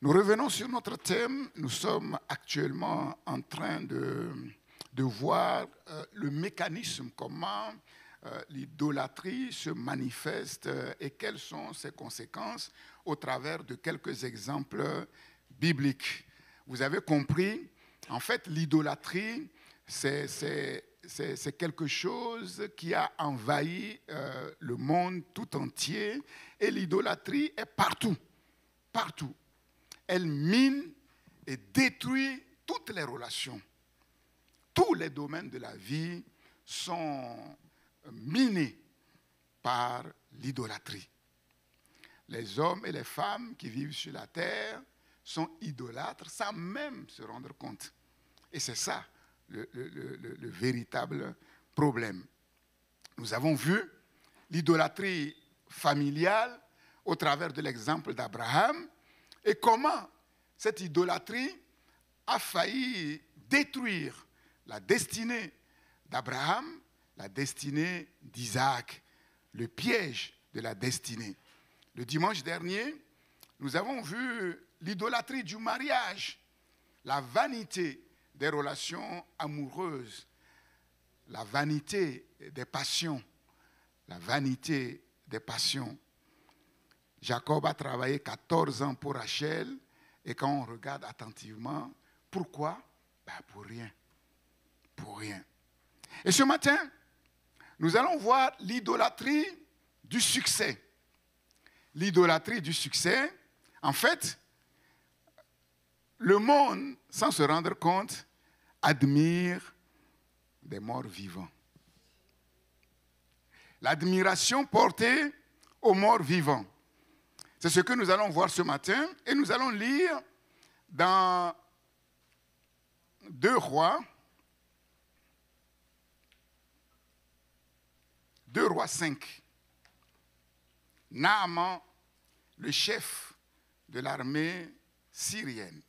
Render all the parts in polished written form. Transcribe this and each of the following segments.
Nous revenons sur notre thème. Nous sommes actuellement en train de voir le mécanisme, comment l'idolâtrie se manifeste et quelles sont ses conséquences au travers de quelques exemples bibliques. Vous avez compris, en fait, l'idolâtrie, c'est quelque chose qui a envahi le monde tout entier et l'idolâtrie est partout, partout. Elle mine et détruit toutes les relations. Tous les domaines de la vie sont minés par l'idolâtrie. Les hommes et les femmes qui vivent sur la terre sont idolâtres sans même se rendre compte. Et c'est ça le véritable problème. Nous avons vu l'idolâtrie familiale au travers de l'exemple d'Abraham et comment cette idolâtrie a failli détruire la destinée d'Abraham, la destinée d'Isaac, le piège de la destinée. Le dimanche dernier, nous avons vu l'idolâtrie du mariage, la vanité des relations amoureuses, la vanité des passions, la vanité des passions. Jacob a travaillé 14 ans pour Rachel et quand on regarde attentivement, pourquoi? Pour rien. Pour rien. Et ce matin, nous allons voir l'idolâtrie du succès. L'idolâtrie du succès, en fait, le monde, sans se rendre compte, admire des morts vivants. L'admiration portée aux morts vivants. C'est ce que nous allons voir ce matin et nous allons lire dans 2 Rois 5. Naaman, le chef de l'armée syrienne.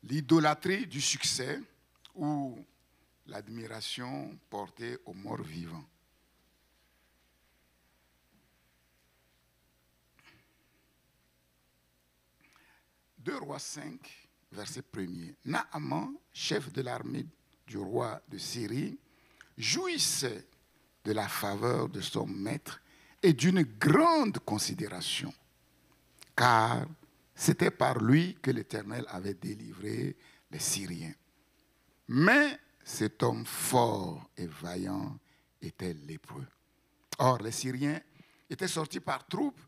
L'idolâtrie du succès ou l'admiration portée aux morts vivants. Deux Rois 5, verset 1er. Naaman, chef de l'armée du roi de Syrie, jouissait de la faveur de son maître et d'une grande considération, car c'était par lui que l'Éternel avait délivré les Syriens. Mais cet homme fort et vaillant était lépreux. Or, les Syriens étaient sortis par troupes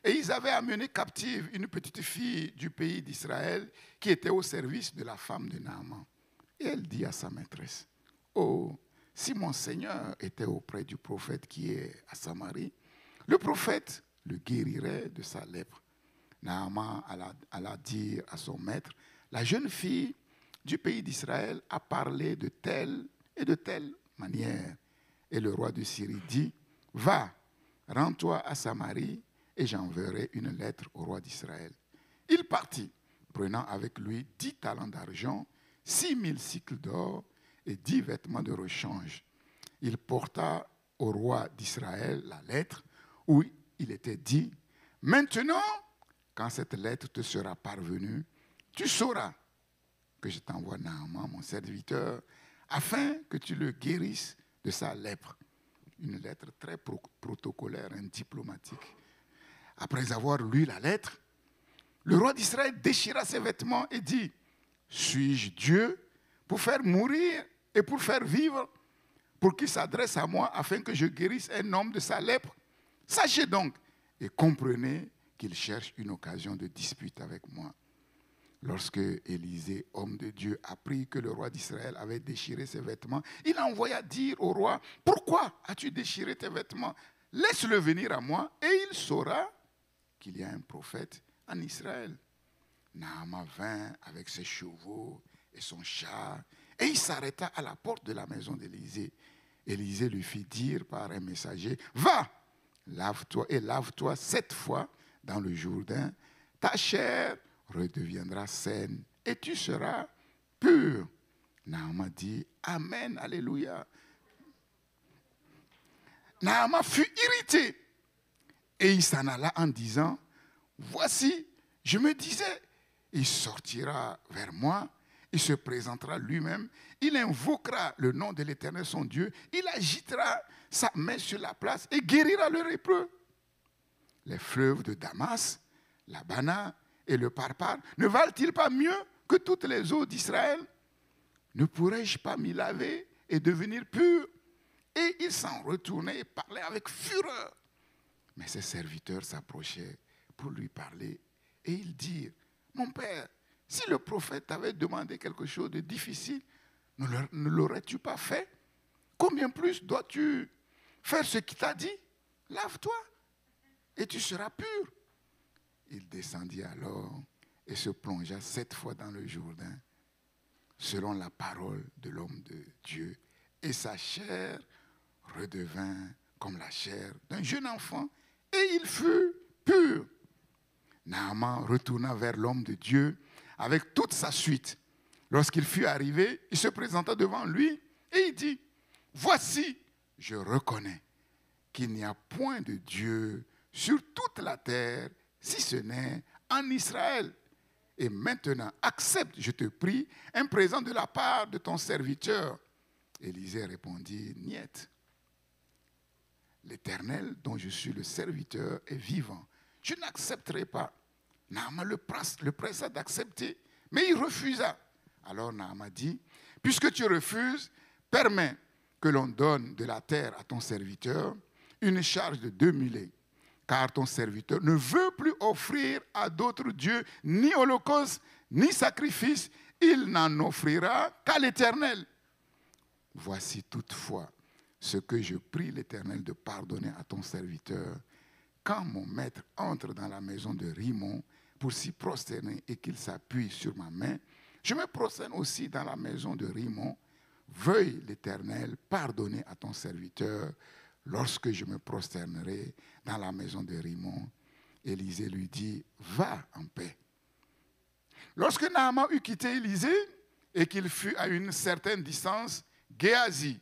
et ils avaient amené captive une petite fille du pays d'Israël qui était au service de la femme de Naaman. Et elle dit à sa maîtresse, « Oh, si mon Seigneur était auprès du prophète qui est à Samarie, le prophète le guérirait de sa lèpre. » Naaman alla dire à son maître, « La jeune fille du pays d'Israël a parlé de telle et de telle manière. » Et le roi de Syrie dit, « Va, rends-toi à Samarie et j'enverrai une lettre au roi d'Israël. » Il partit, prenant avec lui 10 talents d'argent, 6000 cycles d'or et 10 vêtements de rechange. Il porta au roi d'Israël la lettre où il était dit, « Maintenant, quand cette lettre te sera parvenue, tu sauras que je t'envoie Naaman, mon serviteur, afin que tu le guérisses de sa lèpre. » Une lettre très protocolaire, diplomatique. Après avoir lu la lettre, le roi d'Israël déchira ses vêtements et dit, « Suis-je Dieu pour faire mourir et pour faire vivre, pour qu'il s'adresse à moi afin que je guérisse un homme de sa lèpre? Sachez donc et comprenez qu'il cherche une occasion de dispute avec moi. » Lorsque Élisée, homme de Dieu, apprit que le roi d'Israël avait déchiré ses vêtements, il envoya dire au roi, « Pourquoi as-tu déchiré tes vêtements? Laisse-le venir à moi et il saura qu'il y a un prophète en Israël. » Naaman vint avec ses chevaux et son char et il s'arrêta à la porte de la maison d'Élisée. Élisée lui fit dire par un messager, « Va, lave-toi et lave-toi 7 fois dans le Jourdain, ta chair redeviendra saine et tu seras pur. » Naaman dit, « Amen, alléluia. » Naaman fut irrité et il s'en alla en disant, voici, je me disais, il sortira vers moi, il se présentera lui-même, il invoquera le nom de l'Éternel son Dieu, il agitera sa main sur la place et guérira le lépreux. Les fleuves de Damas, l'Abana et le Parpar ne valent-ils pas mieux que toutes les eaux d'Israël? Ne pourrais-je pas m'y laver et devenir pur? Et il s'en retournait et parlait avec fureur. Mais ses serviteurs s'approchaient pour lui parler et ils dirent, mon père, si le prophète t'avait demandé quelque chose de difficile, ne l'aurais-tu pas fait? Combien plus dois-tu faire ce qu'il t'a dit? Lave-toi et tu seras pur. Il descendit alors et se plongea 7 fois dans le Jourdain, selon la parole de l'homme de Dieu. Et sa chair redevint comme la chair d'un jeune enfant, et il fut pur. Naaman retourna vers l'homme de Dieu avec toute sa suite. Lorsqu'il fut arrivé, il se présenta devant lui et il dit, voici, je reconnais qu'il n'y a point de Dieu sur toute la terre, si ce n'est en Israël. Et maintenant, accepte, je te prie, un présent de la part de ton serviteur. Élisée répondit, niet. L'Éternel, dont je suis le serviteur, est vivant. Je n'accepterai pas. Naaman le pressa d'accepter, mais il refusa. Alors Naaman dit, puisque tu refuses, permets que l'on donne de la terre à ton serviteur, une charge de 2 mulets, car ton serviteur ne veut plus offrir à d'autres dieux ni holocauste, ni sacrifice, il n'en offrira qu'à l'Éternel. Voici toutefois ce que je prie l'Éternel de pardonner à ton serviteur. Quand mon maître entre dans la maison de Rimon pour s'y prosterner et qu'il s'appuie sur ma main, je me prosterne aussi dans la maison de Rimon. Veuille l'Éternel pardonner à ton serviteur lorsque je me prosternerai dans la maison de Rimon. Élisée lui dit, va en paix. Lorsque Naaman eut quitté Élisée et qu'il fut à une certaine distance, Géasi,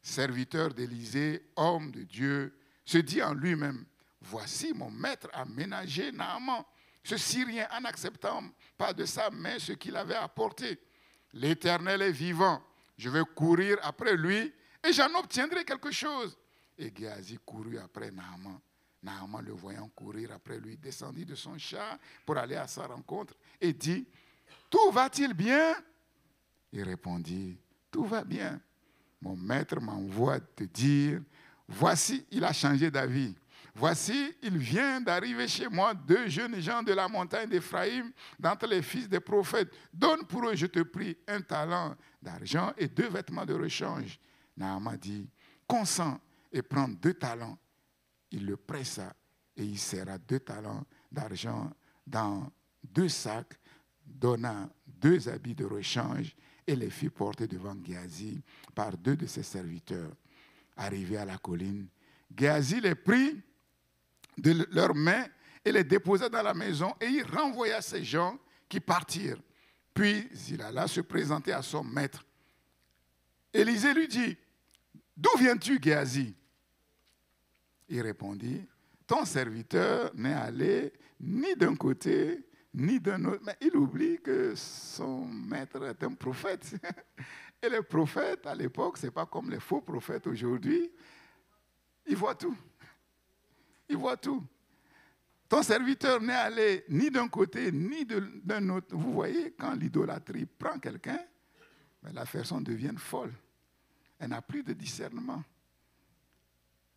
serviteur d'Élisée, homme de Dieu, se dit en lui-même, voici mon maître a ménagé Naaman, ce Syrien, en n'acceptant pas de sa main ce qu'il avait apporté. L'Éternel est vivant, je vais courir après lui et j'en obtiendrai quelque chose. Et Géasi courut après Naaman. Naaman, le voyant courir après lui, descendit de son char pour aller à sa rencontre et dit, tout va-t-il bien? Il répondit, tout va bien. Mon maître m'envoie te dire, voici, il a changé d'avis. Voici, il vient d'arriver chez moi 2 jeunes gens de la montagne d'Éphraïm, d'entre les fils des prophètes. Donne pour eux, je te prie, 1 talent d'argent et 2 vêtements de rechange. Naaman dit, consens et prends 2 talents. Il le pressa et il serra 2 talents d'argent dans 2 sacs, donna 2 habits de rechange et les fit porter devant Géasi par 2 de ses serviteurs. Arrivé à la colline, Géasi les prit de leurs mains et les déposa dans la maison et il renvoya ces gens qui partirent. Puis il alla se présenter à son maître. Élisée lui dit, d'où viens-tu, Géasi? Il répondit, ton serviteur n'est allé ni d'un côté ni d'un autre. Mais il oublie que son maître est un prophète. Et les prophètes, à l'époque, ce n'est pas comme les faux prophètes aujourd'hui. Ils voient tout. Ils voient tout. Ton serviteur n'est allé ni d'un côté ni d'un autre. Vous voyez, quand l'idolâtrie prend quelqu'un, la personne devient folle. Elle n'a plus de discernement.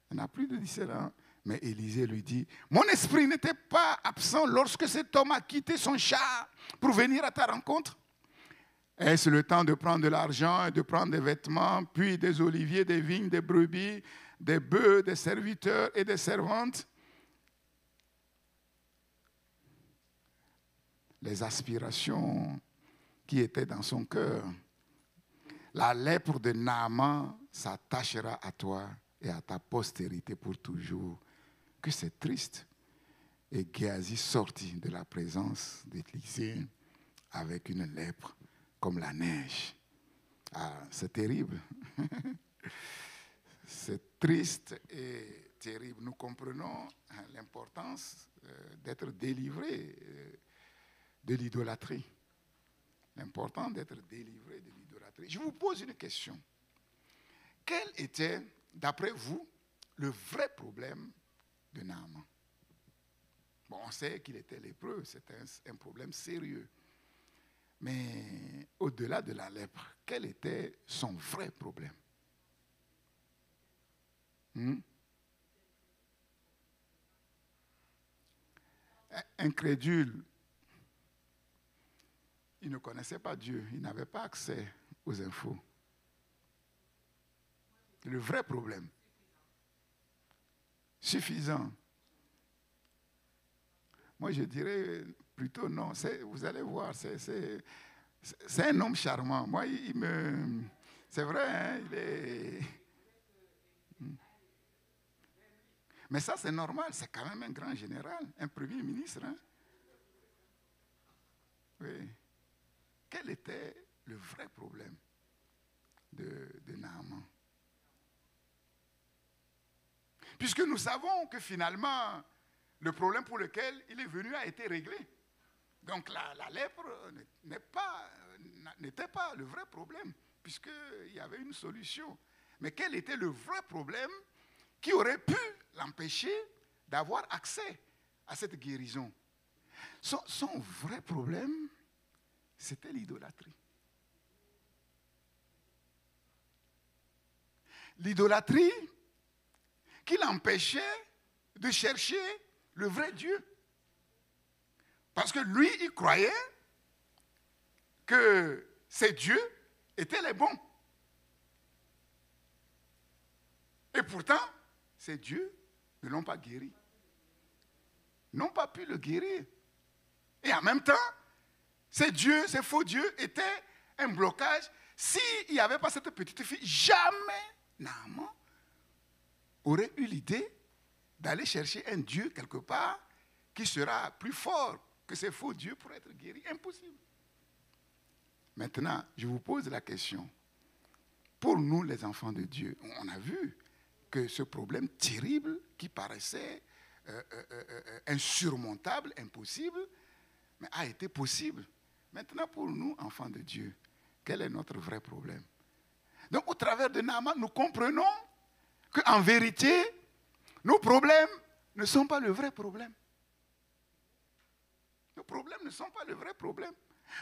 Elle n'a plus de discernement. Mais Élisée lui dit, mon esprit n'était pas absent lorsque cet homme a quitté son char pour venir à ta rencontre. Est-ce le temps de prendre de l'argent et de prendre des vêtements, puis des oliviers, des vignes, des brebis, des bœufs, des serviteurs et des servantes? Les aspirations qui étaient dans son cœur. La lèpre de Naaman s'attachera à toi et à ta postérité pour toujours. Que c'est triste. Et Géasi sortit de la présence d'Élisée avec une lèpre comme la neige. Ah, c'est terrible. C'est triste et terrible. Nous comprenons l'importance d'être délivré de l'idolâtrie. L'important d'être délivré de l'idolâtrie. Je vous pose une question. Quel était, d'après vous, le vrai problème de Naaman? Bon, on sait qu'il était lépreux, c'était un problème sérieux. Mais au-delà de la lèpre, quel était son vrai problème? Incrédule. Il ne connaissait pas Dieu, il n'avait pas accès aux infos. Le vrai problème. Suffisant. Moi, je dirais plutôt non. Vous allez voir, c'est un homme charmant. Moi, c'est vrai, hein, il est... Mais ça, c'est normal. C'est quand même un grand général, un premier ministre. Hein? Oui. Quel était le vrai problème de Naaman? Puisque nous savons que finalement, le problème pour lequel il est venu a été réglé. Donc la lèpre n'était pas le vrai problème, puisqu'il y avait une solution. Mais quel était le vrai problème qui aurait pu l'empêcher d'avoir accès à cette guérison? Son vrai problème, c'était l'idolâtrie. L'idolâtrie qui l'empêchait de chercher le vrai Dieu. Parce que lui, il croyait que ces dieux étaient les bons. Et pourtant, ces dieux ne l'ont pas guéri. N'ont pas pu le guérir. Et en même temps, ces dieux, ces faux dieux étaient un blocage. S'il n'y avait pas cette petite fille, jamais Naaman aurait eu l'idée d'aller chercher un Dieu quelque part qui sera plus fort que ces faux dieux pour être guéri. Impossible. Maintenant, je vous pose la question. Pour nous, les enfants de Dieu, on a vu que ce problème terrible qui paraissait insurmontable, impossible, mais a été possible. Maintenant, pour nous, enfants de Dieu, quel est notre vrai problème? Donc, au travers de Naaman, nous comprenons qu'en vérité, nos problèmes ne sont pas le vrai problème. Nos problèmes ne sont pas le vrai problème.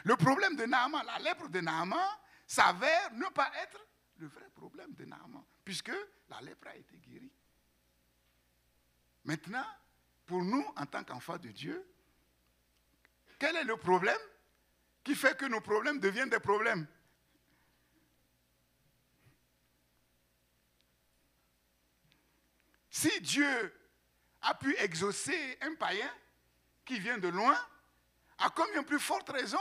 Le problème de Naaman, la lèpre de Naaman, s'avère ne pas être le vrai problème de Naaman, puisque la lèpre a été guérie. Maintenant, pour nous, en tant qu'enfants de Dieu, quel est le problème qui fait que nos problèmes deviennent des problèmes? Si Dieu a pu exaucer un païen qui vient de loin, à combien plus forte raison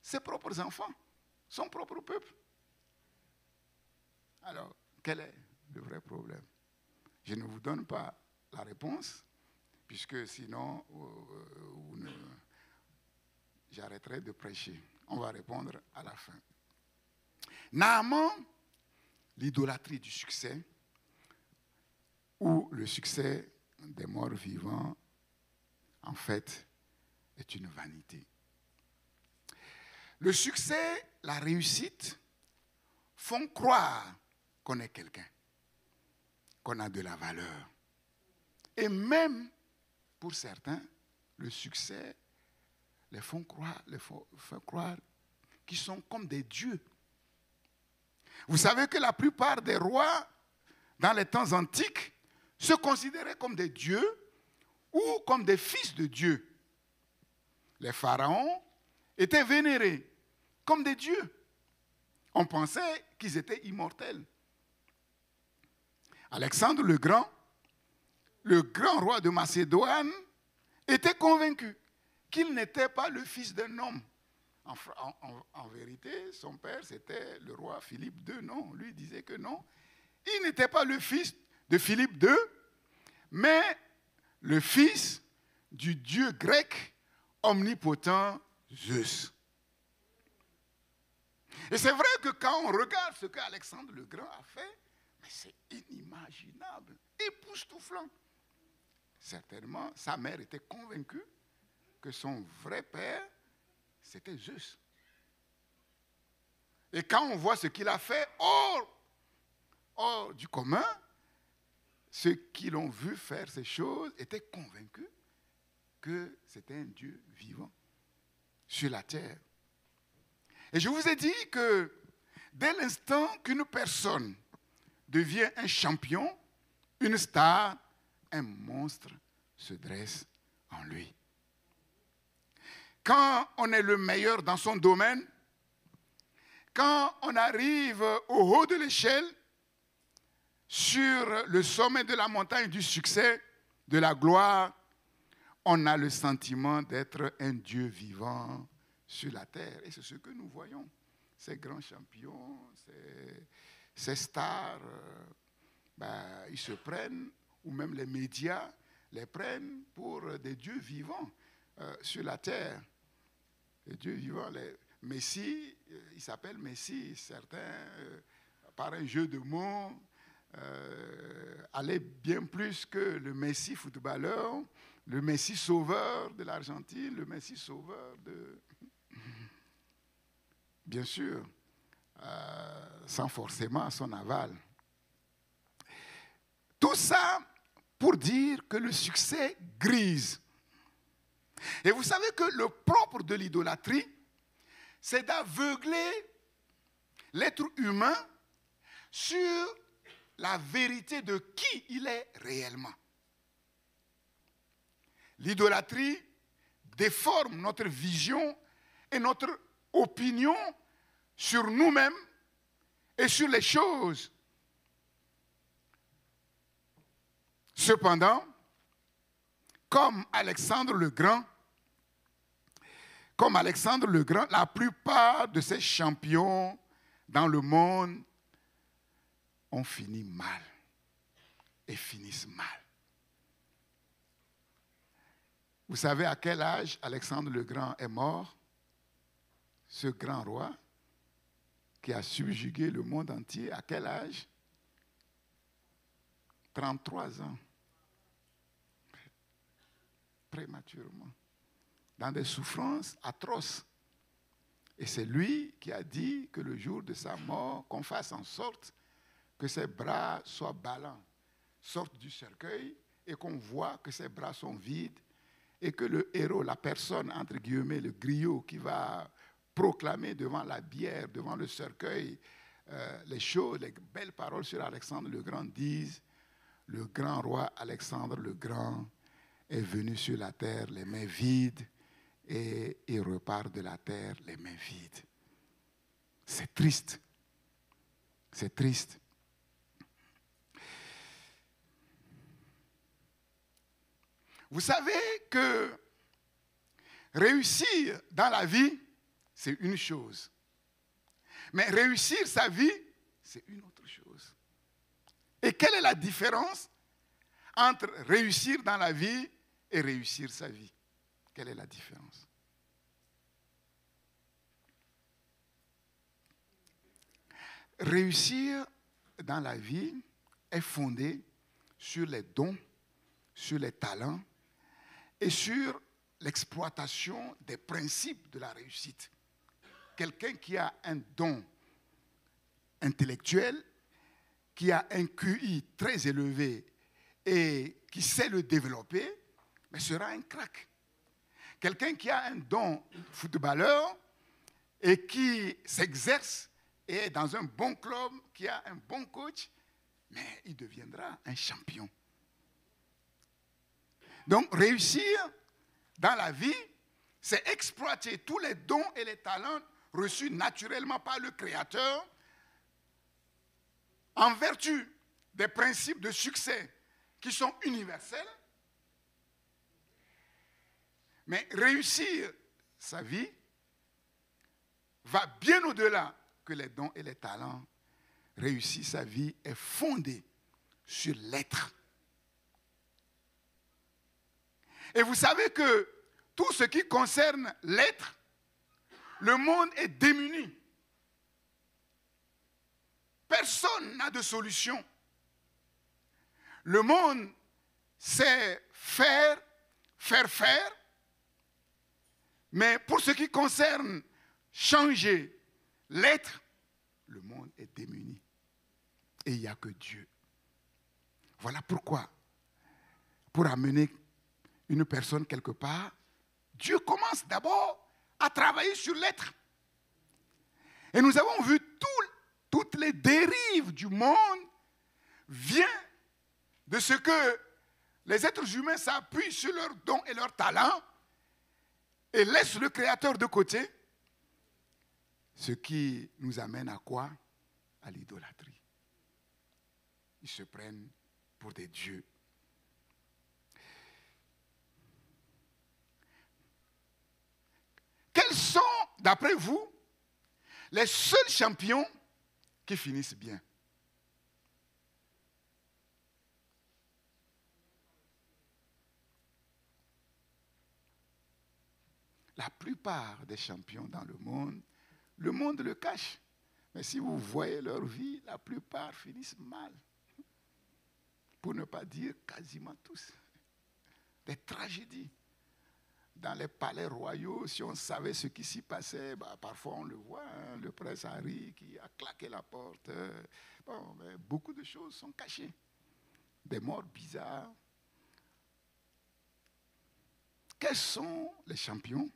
ses propres enfants, son propre peuple? Alors, quel est le vrai problème? Je ne vous donne pas la réponse, puisque sinon, j'arrêterai de prêcher. On va répondre à la fin. Naaman, l'idolâtrie du succès, ou le succès des morts vivants, en fait, est une vanité. Le succès, la réussite, font croire qu'on est quelqu'un, qu'on a de la valeur. Et même, pour certains, le succès les font croire qu'ils sont comme des dieux. Vous savez que la plupart des rois, dans les temps antiques, se considéraient comme des dieux ou comme des fils de Dieu. Les pharaons étaient vénérés comme des dieux. On pensait qu'ils étaient immortels. Alexandre le grand roi de Macédoine, était convaincu qu'il n'était pas le fils d'un homme. En vérité, son père, c'était le roi Philippe II. Non, lui disait que non. Il n'était pas le fils de Philippe II, mais le fils du dieu grec omnipotent Zeus. Et c'est vrai que quand on regarde ce qu'Alexandre le Grand a fait, Mais c'est inimaginable, époustouflant. Certainement, sa mère était convaincue que son vrai père, c'était Zeus. Et quand on voit ce qu'il a fait hors du commun, ceux qui l'ont vu faire ces choses étaient convaincus que c'était un Dieu vivant sur la terre. Et je vous ai dit que dès l'instant qu'une personne devient un champion, une star, un monstre se dresse en lui. Quand on est le meilleur dans son domaine, quand on arrive au haut de l'échelle, sur le sommet de la montagne du succès, de la gloire, on a le sentiment d'être un Dieu vivant sur la terre. Et c'est ce que nous voyons. Ces grands champions, ces stars, ils se prennent, ou même les médias les prennent pour des dieux vivants sur la terre. Les dieux vivants, les Messi, il s'appelle Messi, certains, par un jeu de mots, allaient bien plus que le Messi footballeur, le Messi sauveur de l'Argentine, le Messi sauveur de... Bien sûr, sans forcément son aval. Tout ça pour dire que le succès grise. Et vous savez que le propre de l'idolâtrie, c'est d'aveugler l'être humain sur la vérité de qui il est réellement. L'idolâtrie déforme notre vision et notre opinion sur nous-mêmes et sur les choses. Cependant, comme Alexandre le Grand, la plupart de ces champions dans le monde ont fini mal et finissent mal. Vous savez à quel âge Alexandre le Grand est mort? Ce grand roi qui a subjugué le monde entier, à quel âge? 33 ans. Prématurément. Dans des souffrances atroces. Et c'est lui qui a dit que le jour de sa mort, qu'on fasse en sorte que ses bras soient ballants, sortent du cercueil et qu'on voit que ses bras sont vides et que le héros, la personne, entre guillemets, le griot qui va proclamer devant la bière, devant le cercueil, les choses, les belles paroles sur Alexandre le Grand disent, le grand roi Alexandre le Grand est venu sur la terre les mains vides et il repart de la terre les mains vides. C'est triste. C'est triste. Vous savez que réussir dans la vie, c'est une chose. Mais réussir sa vie, c'est une autre chose. Et quelle est la différence entre réussir dans la vie et réussir sa vie? Quelle est la différence? Réussir dans la vie est fondé sur les dons, sur les talents et sur l'exploitation des principes de la réussite. Quelqu'un qui a un don intellectuel, qui a un QI très élevé et qui sait le développer, mais sera un crack. Quelqu'un qui a un don footballeur et qui s'exerce et est dans un bon club, qui a un bon coach, mais il deviendra un champion. Donc réussir dans la vie, c'est exploiter tous les dons et les talents reçus naturellement par le Créateur en vertu des principes de succès qui sont universels. Mais réussir sa vie va bien au-delà que les dons et les talents. Réussir sa vie est fondé sur l'être. Et vous savez que tout ce qui concerne l'être, le monde est démuni. Personne n'a de solution le monde sait faire, mais pour ce qui concerne changer l'être, le monde est démuni. Et il n'y a que Dieu. Voilà pourquoi, pour amener une personne quelque part, Dieu commence d'abord à travailler sur l'être. Et nous avons vu toutes les dérives du monde viennent de ce que les êtres humains s'appuient sur leurs dons et leurs talents et laissent le Créateur de côté, ce qui nous amène à quoi? À l'idolâtrie. Ils se prennent pour des dieux. Quels sont, d'après vous, les seuls champions qui finissent bien? La plupart des champions dans le monde le cache. Mais si vous voyez leur vie, la plupart finissent mal. Pour ne pas dire quasiment tous. Des tragédies. Dans les palais royaux, si on savait ce qui s'y passait, parfois on le voit, hein, le prince Harry qui a claqué la porte. Mais beaucoup de choses sont cachées. Des morts bizarres. Quels sont les champions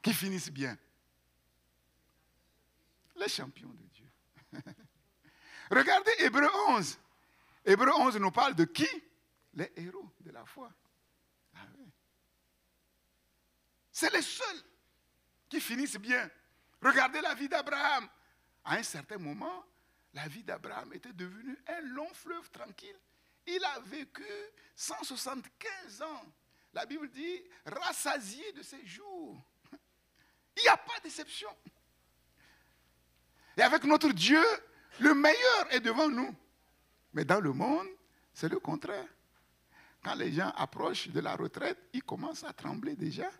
qui finissent bien? Les champions de Dieu. Regardez Hébreux 11. Hébreux 11 nous parle de qui? Les héros de la foi. Ah oui. C'est les seuls qui finissent bien. Regardez la vie d'Abraham. À un certain moment, la vie d'Abraham était devenue un long fleuve tranquille. Il a vécu 175 ans. La Bible dit, rassasié de ses jours. Il n'y a pas d'exception. Et avec notre Dieu, le meilleur est devant nous. Mais dans le monde, c'est le contraire. Quand les gens approchent de la retraite, ils commencent à trembler déjà.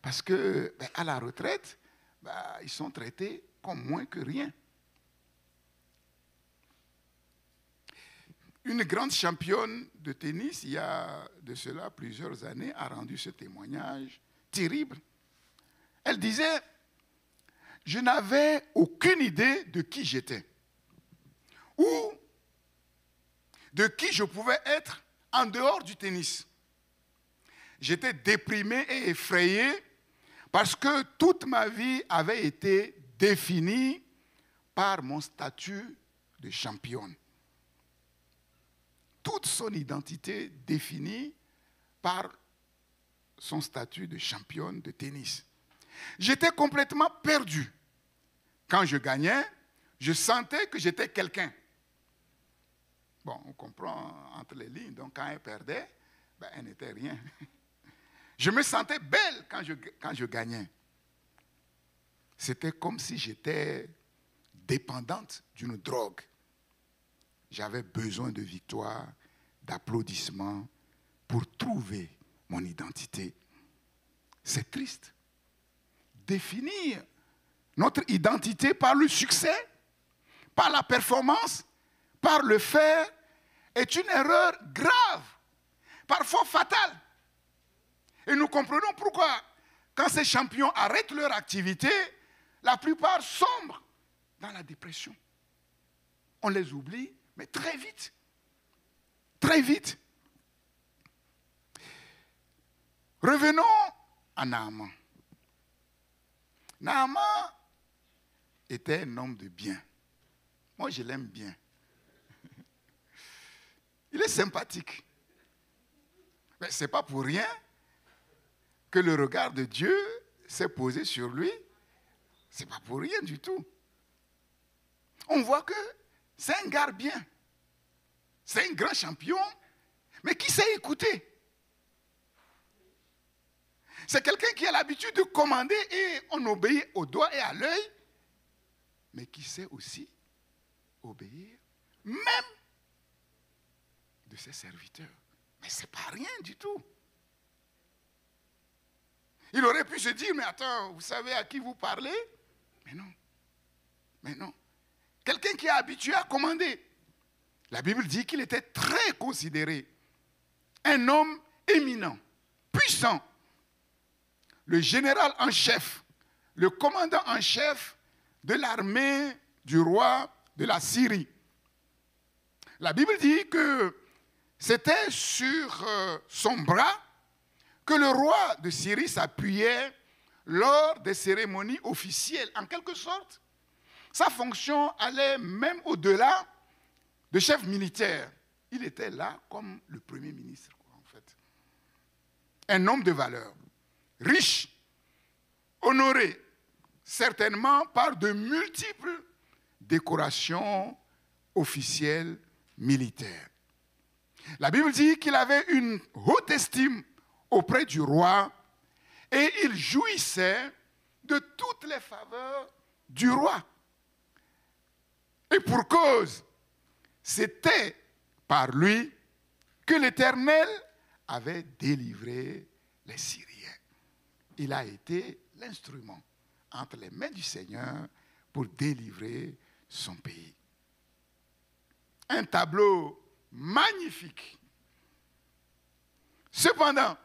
Parce qu'à la retraite, ils sont traités comme moins que rien. Une grande championne de tennis, il y a de cela plusieurs années, a rendu ce témoignage terrible. Elle disait, je n'avais aucune idée de qui j'étais ou de qui je pouvais être en dehors du tennis. J'étais déprimé et effrayé parce que toute ma vie avait été définie par mon statut de championne. Toute son identité définie par son statut de championne de tennis. J'étais complètement perdu. Quand je gagnais, je sentais que j'étais quelqu'un. Bon, on comprend entre les lignes. Donc, quand elle perdait, elle n'était rien. Je me sentais belle quand je gagnais. C'était comme si j'étais dépendante d'une drogue. J'avais besoin de victoire, d'applaudissements pour trouver mon identité. C'est triste. Définir notre identité par le succès, par la performance, par le faire, est une erreur grave, parfois fatale. Et nous comprenons pourquoi, quand ces champions arrêtent leur activité, la plupart sombrent dans la dépression. On les oublie, mais très vite. Très vite. Revenons à Naaman. Naaman était un homme de bien. Moi, je l'aime bien. Il est sympathique. Mais ce n'est pas pour rien que le regard de Dieu s'est posé sur lui. Ce n'est pas pour rien du tout. On voit que c'est un gars bien. C'est un grand champion, mais qui sait écouter. C'est quelqu'un qui a l'habitude de commander et on obéit au doigt et à l'œil, mais qui sait aussi obéir, même de ses serviteurs. Mais ce n'est pas rien du tout. Il aurait pu se dire, mais attends, vous savez à qui vous parlez? Mais non. Mais non. Quelqu'un qui est habitué à commander. La Bible dit qu'il était très considéré, un homme éminent, puissant, le général en chef, le commandant en chef de l'armée du roi de la Syrie. La Bible dit que c'était sur son bras que le roi de Syrie s'appuyait lors des cérémonies officielles. En quelque sorte, sa fonction allait même au-delà de chef militaire. Il était là comme le premier ministre, en fait. Un homme de valeur, riche, honoré, certainement par de multiples décorations officielles militaires. La Bible dit qu'il avait une haute estime auprès du roi et il jouissait de toutes les faveurs du roi. Et pour cause, c'était par lui que l'Éternel avait délivré les Syriens. Il a été l'instrument entre les mains du Seigneur pour délivrer son pays. Un tableau magnifique. Cependant,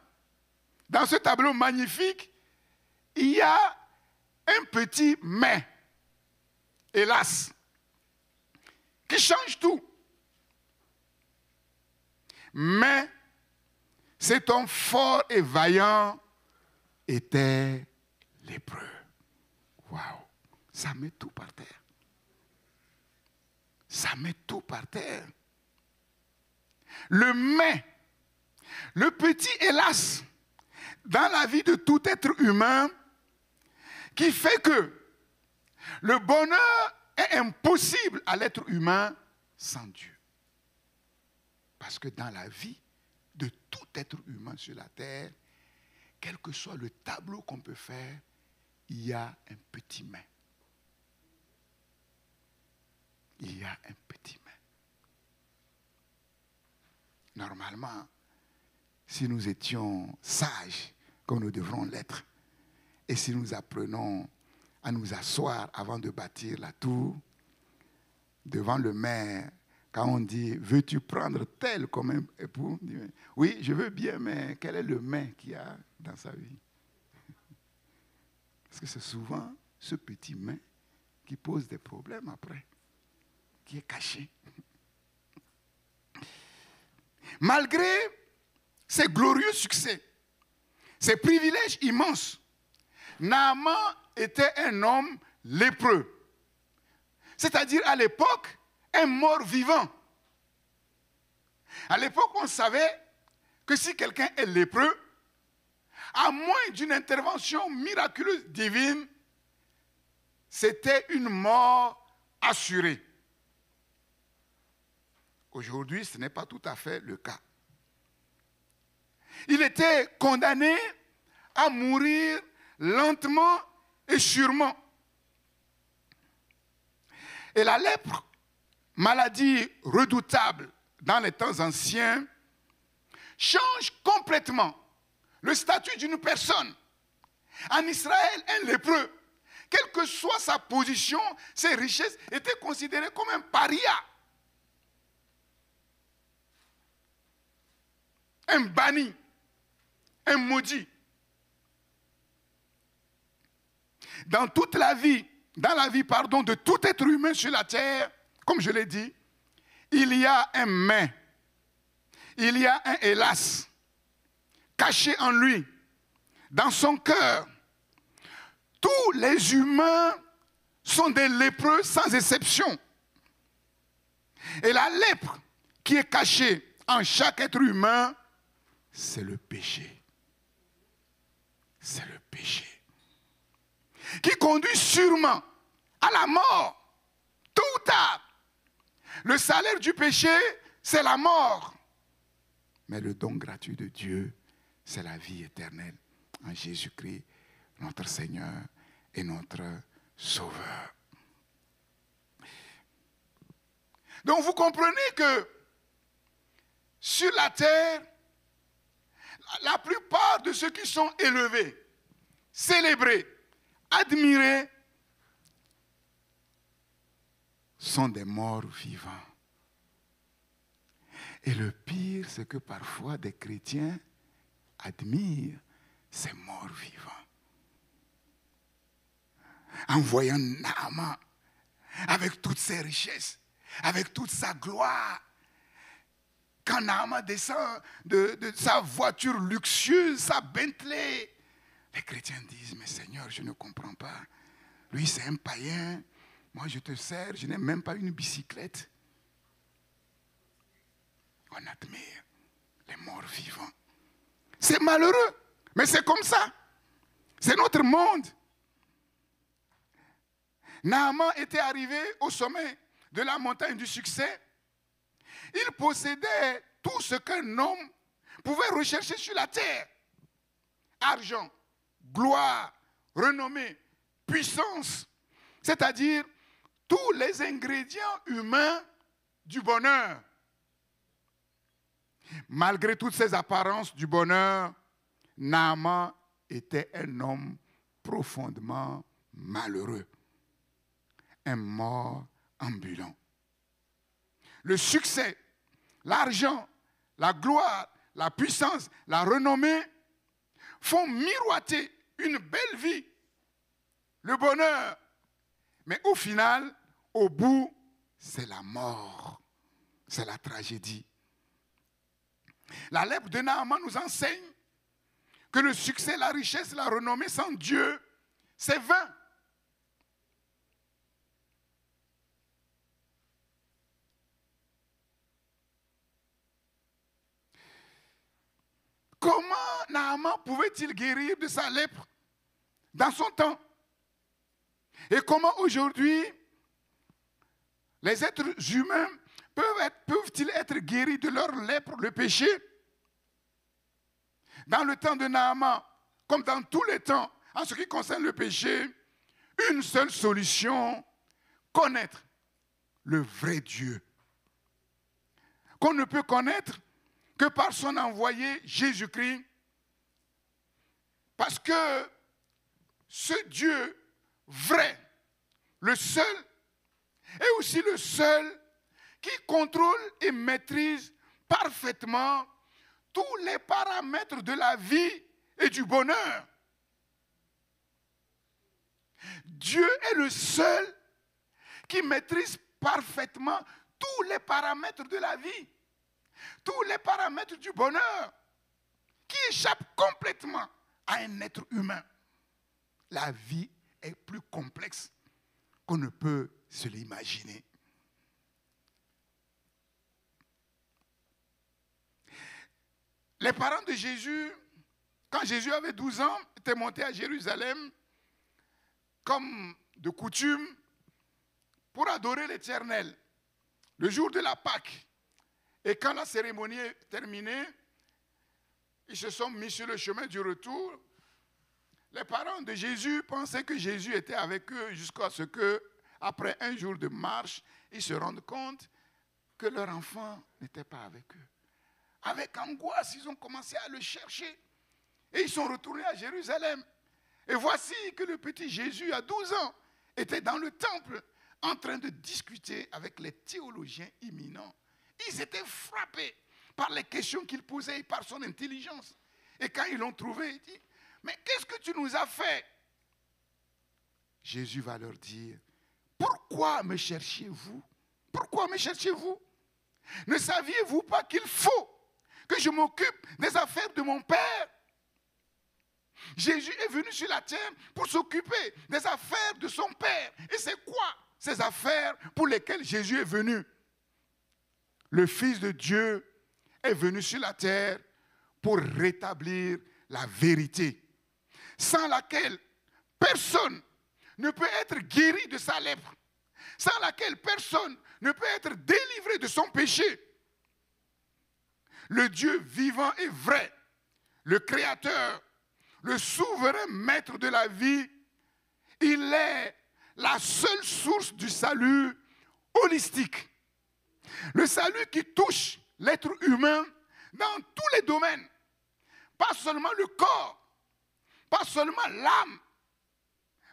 dans ce tableau magnifique, il y a un petit mais, hélas, qui change tout. Mais cet homme fort et vaillant était lépreux. Waouh, ça met tout par terre. Ça met tout par terre. Le mais, le petit hélas, dans la vie de tout être humain, qui fait que le bonheur est impossible à l'être humain sans Dieu. Parce que dans la vie de tout être humain sur la terre, quel que soit le tableau qu'on peut faire, il y a un petit mais. Il y a un petit mais. Normalement, si nous étions sages, comme nous devrons l'être, et si nous apprenons à nous asseoir avant de bâtir la tour, devant le maire, quand on dit, veux-tu prendre tel comme un époux? On dit, oui, je veux bien, mais quel est le mais qu'il y a dans sa vie? Parce que c'est souvent ce petit mais qui pose des problèmes après, qui est caché. Malgré ses glorieux succès, ses privilèges immenses, Naaman était un homme lépreux. C'est-à-dire à l'époque, un mort vivant. À l'époque, on savait que si quelqu'un est lépreux, à moins d'une intervention miraculeuse divine, c'était une mort assurée. Aujourd'hui, ce n'est pas tout à fait le cas. Il était condamné à mourir lentement et sûrement. Et la lèpre, maladie redoutable dans les temps anciens, change complètement le statut d'une personne. En Israël, un lépreux, quelle que soit sa position, ses richesses, était considéré comme un paria. Un banni, un maudit. Dans la vie de tout être humain sur la terre, comme je l'ai dit, il y a un mais, il y a un hélas, caché en lui, dans son cœur. Tous les humains sont des lépreux sans exception. Et la lèpre qui est cachée en chaque être humain, c'est le péché. C'est le péché. Qui conduit sûrement à la mort, tôt ou tard. Le salaire du péché, c'est la mort. Mais le don gratuit de Dieu, c'est la vie éternelle en Jésus-Christ, notre Seigneur et notre Sauveur. Donc vous comprenez que sur la terre, la plupart de ceux qui sont élevés, célébrés, admirés, sont des morts vivants. Et le pire, c'est que parfois des chrétiens admirent ces morts vivants. En voyant Naaman, avec toutes ses richesses, avec toute sa gloire, quand Naaman descend de sa voiture luxueuse, sa Bentley, les chrétiens disent, mais Seigneur, je ne comprends pas. Lui, c'est un païen. Moi, je te sers, je n'ai même pas une bicyclette. On admire les morts vivants. C'est malheureux, mais c'est comme ça. C'est notre monde. Naaman était arrivé au sommet de la montagne du succès. Il possédait tout ce qu'un homme pouvait rechercher sur la terre. Argent, gloire, renommée, puissance. C'est-à-dire tous les ingrédients humains du bonheur. Malgré toutes ces apparences du bonheur, Naaman était un homme profondément malheureux. Un mort ambulant. Le succès, l'argent, la gloire, la puissance, la renommée font miroiter une belle vie, le bonheur. Mais au final, au bout, c'est la mort, c'est la tragédie. La lèpre de Naaman nous enseigne que le succès, la richesse, la renommée sans Dieu, c'est vain. Comment Naaman pouvait-il guérir de sa lèpre dans son temps? Et comment aujourd'hui les êtres humains peuvent-ils être guéris de leur lèpre, le péché? Dans le temps de Naaman, comme dans tous les temps, en ce qui concerne le péché, une seule solution, connaître le vrai Dieu. Qu'on ne peut connaître que par son envoyé Jésus-Christ, parce que ce Dieu vrai, le seul, est aussi le seul qui contrôle et maîtrise parfaitement tous les paramètres de la vie et du bonheur. Dieu est le seul qui maîtrise parfaitement tous les paramètres de la vie, tous les paramètres du bonheur, qui échappent complètement à un être humain. La vie est plus complexe qu'on ne peut se l'imaginer. Les parents de Jésus, quand Jésus avait 12 ans, étaient montés à Jérusalem, comme de coutume, pour adorer l'Éternel, le jour de la Pâque. Et quand la cérémonie est terminée, ils se sont mis sur le chemin du retour. Les parents de Jésus pensaient que Jésus était avec eux jusqu'à ce que, après un jour de marche, ils se rendent compte que leur enfant n'était pas avec eux. Avec angoisse, ils ont commencé à le chercher. Et ils sont retournés à Jérusalem. Et voici que le petit Jésus, à 12 ans, était dans le temple en train de discuter avec les théologiens imminents. Ils étaient frappés par les questions qu'il posait et par son intelligence. Et quand ils l'ont trouvé, il dit, mais qu'est-ce que tu nous as fait? Jésus va leur dire, pourquoi me cherchiez-vous? Pourquoi me cherchiez-vous? Ne saviez-vous pas qu'il faut que je m'occupe des affaires de mon Père? Jésus est venu sur la terre pour s'occuper des affaires de son Père. Et c'est quoi ces affaires pour lesquelles Jésus est venu? Le Fils de Dieu est venu sur la terre pour rétablir la vérité, sans laquelle personne ne peut être guéri de sa lèpre, sans laquelle personne ne peut être délivré de son péché. Le Dieu vivant et vrai, le Créateur, le souverain maître de la vie, il est la seule source du salut holistique. Le salut qui touche l'être humain dans tous les domaines. Pas seulement le corps, pas seulement l'âme,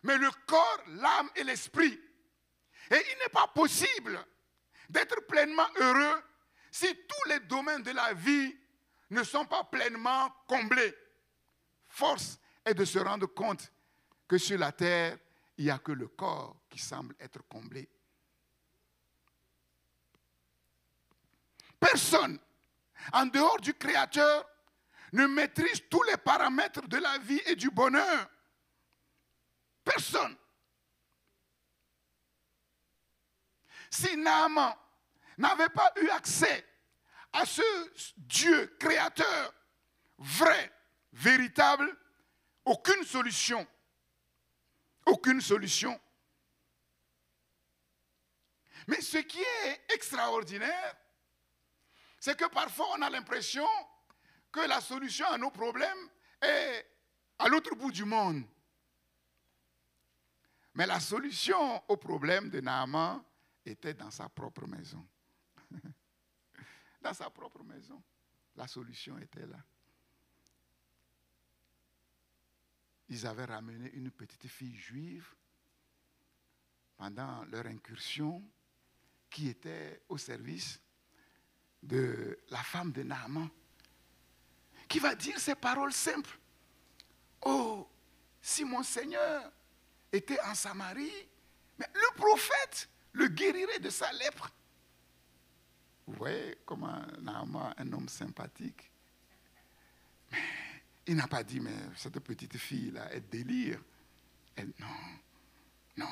mais le corps, l'âme et l'esprit. Et il n'est pas possible d'être pleinement heureux si tous les domaines de la vie ne sont pas pleinement comblés, force est de se rendre compte que sur la terre, il n'y a que le corps qui semble être comblé. Personne, en dehors du Créateur, ne maîtrise tous les paramètres de la vie et du bonheur. Personne. Si Naaman n'avait pas eu accès à ce Dieu créateur, vrai, véritable, aucune solution. Aucune solution. Mais ce qui est extraordinaire, c'est que parfois on a l'impression que la solution à nos problèmes est à l'autre bout du monde. Mais la solution au problème de Naaman était dans sa propre maison. Dans sa propre maison, la solution était là. Ils avaient ramené une petite fille juive pendant leur incursion qui était au service de la femme de Naaman, qui va dire ces paroles simples. Oh, si mon Seigneur était en Samarie, mais le prophète le guérirait de sa lèpre. Vous voyez comment Naaman, un homme sympathique, mais il n'a pas dit, mais cette petite fille-là, elle délire. Elle, non.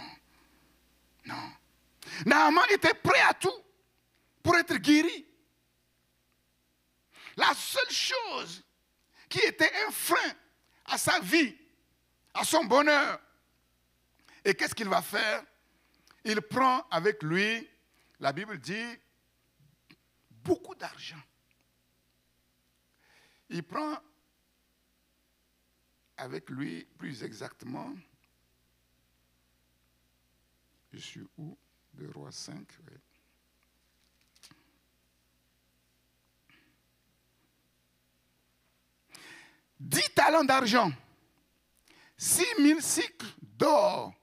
Naaman était prêt à tout pour être guéri. La seule chose qui était un frein à sa vie, à son bonheur, et qu'est-ce qu'il va faire? Il prend avec lui, la Bible dit, beaucoup d'argent. Il prend avec lui, plus exactement, je suis où? 2 Rois 5, oui. « 10 talents d'argent, 6 000 cycles d'or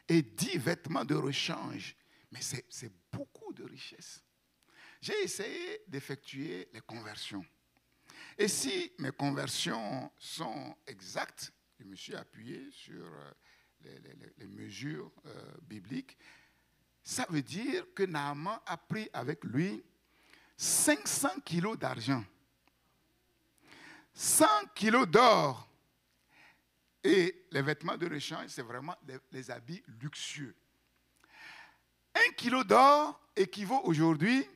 et 10 vêtements de rechange. » Mais c'est beaucoup de richesses. J'ai essayé d'effectuer les conversions. Et si mes conversions sont exactes, je me suis appuyé sur les mesures bibliques, ça veut dire que Naaman a pris avec lui 500 kilos d'argent, 100 kilos d'or. Et les vêtements de rechange, c'est vraiment les habits luxueux. 1 kilo d'or équivaut aujourd'hui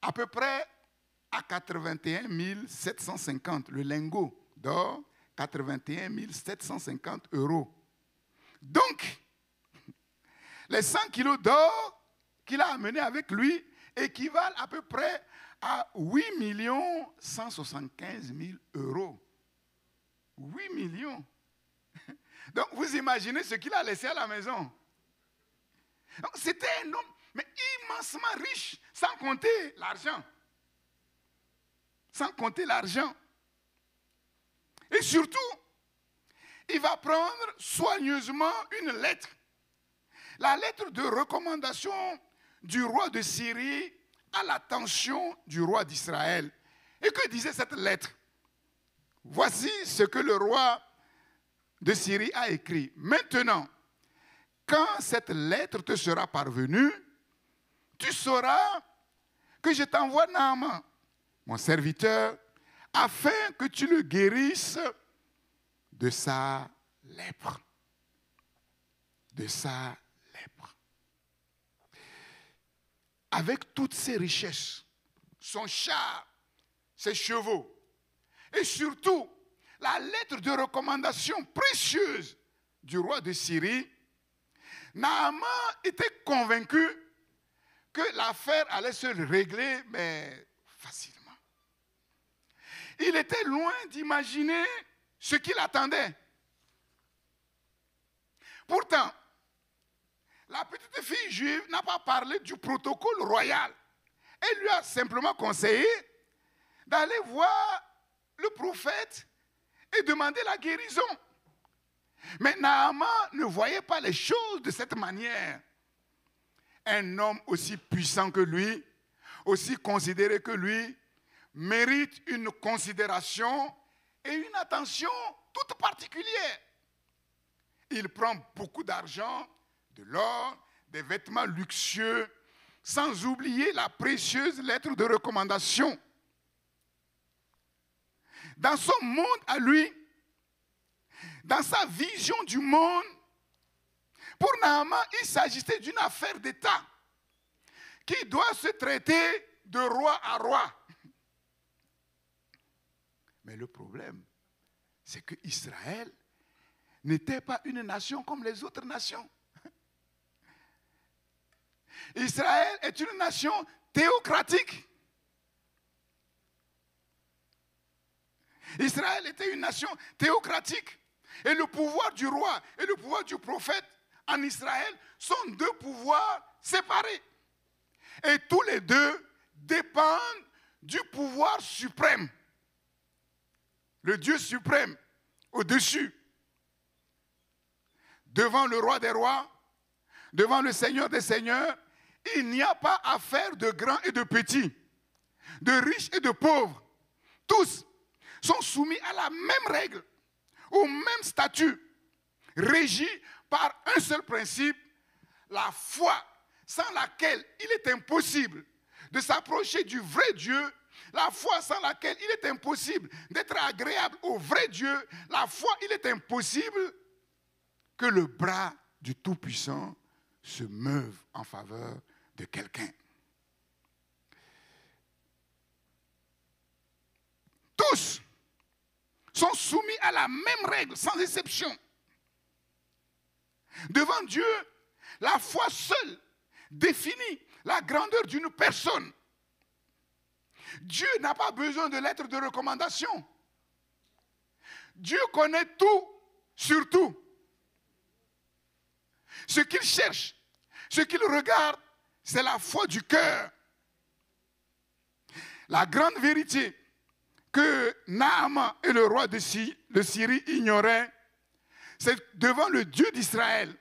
à peu près à 81 750. Le lingot d'or, 81 750 €. Donc, les 100 kilos d'or qu'il a amenés avec lui équivalent à peu près à 8 175 000 €. 8 millions. Donc, vous imaginez ce qu'il a laissé à la maison. C'était un homme, mais immensement riche, sans compter l'argent. Sans compter l'argent. Et surtout, il va prendre soigneusement une lettre. La lettre de recommandation du roi de Syrie à l'attention du roi d'Israël. Et que disait cette lettre? Voici ce que le roi de Syrie a écrit. Maintenant, quand cette lettre te sera parvenue, tu sauras que je t'envoie Naaman, mon serviteur, afin que tu le guérisses de sa lèpre. De sa lèpre. Avec toutes ses richesses, son char, ses chevaux, et surtout la lettre de recommandation précieuse du roi de Syrie, Naaman était convaincu que l'affaire allait se régler, mais facilement. Il était loin d'imaginer ce qu'il attendait. Pourtant, la petite fille juive n'a pas parlé du protocole royal. Elle lui a simplement conseillé d'aller voir le prophète et demander la guérison. Mais Naaman ne voyait pas les choses de cette manière. Un homme aussi puissant que lui aussi considérer que lui mérite une considération et une attention toute particulière. Il prend beaucoup d'argent, de l'or, des vêtements luxueux, sans oublier la précieuse lettre de recommandation. Dans son monde à lui, dans sa vision du monde, pour Naaman, il s'agissait d'une affaire d'État qui doit se traiter de roi à roi. Mais le problème, c'est que Israël n'était pas une nation comme les autres nations. Israël est une nation théocratique. Israël était une nation théocratique. Et le pouvoir du roi et le pouvoir du prophète en Israël sont deux pouvoirs séparés. Et tous les deux dépendent du pouvoir suprême. Le Dieu suprême au-dessus. Devant le roi des rois, devant le Seigneur des seigneurs, il n'y a pas affaire de grands et de petits, de riches et de pauvres. Tous sont soumis à la même règle, au même statut, régis par un seul principe, la foi, sans laquelle il est impossible de s'approcher du vrai Dieu, la foi sans laquelle il est impossible d'être agréable au vrai Dieu, la foi, il est impossible que le bras du Tout-Puissant se meuve en faveur de quelqu'un. Tous sont soumis à la même règle, sans exception. Devant Dieu, la foi seule définit la grandeur d'une personne. Dieu n'a pas besoin de lettres de recommandation. Dieu connaît tout sur tout. Ce qu'il cherche, ce qu'il regarde, c'est la foi du cœur. La grande vérité que Naaman et le roi de Syrie ignoraient, c'est devant le Dieu d'Israël,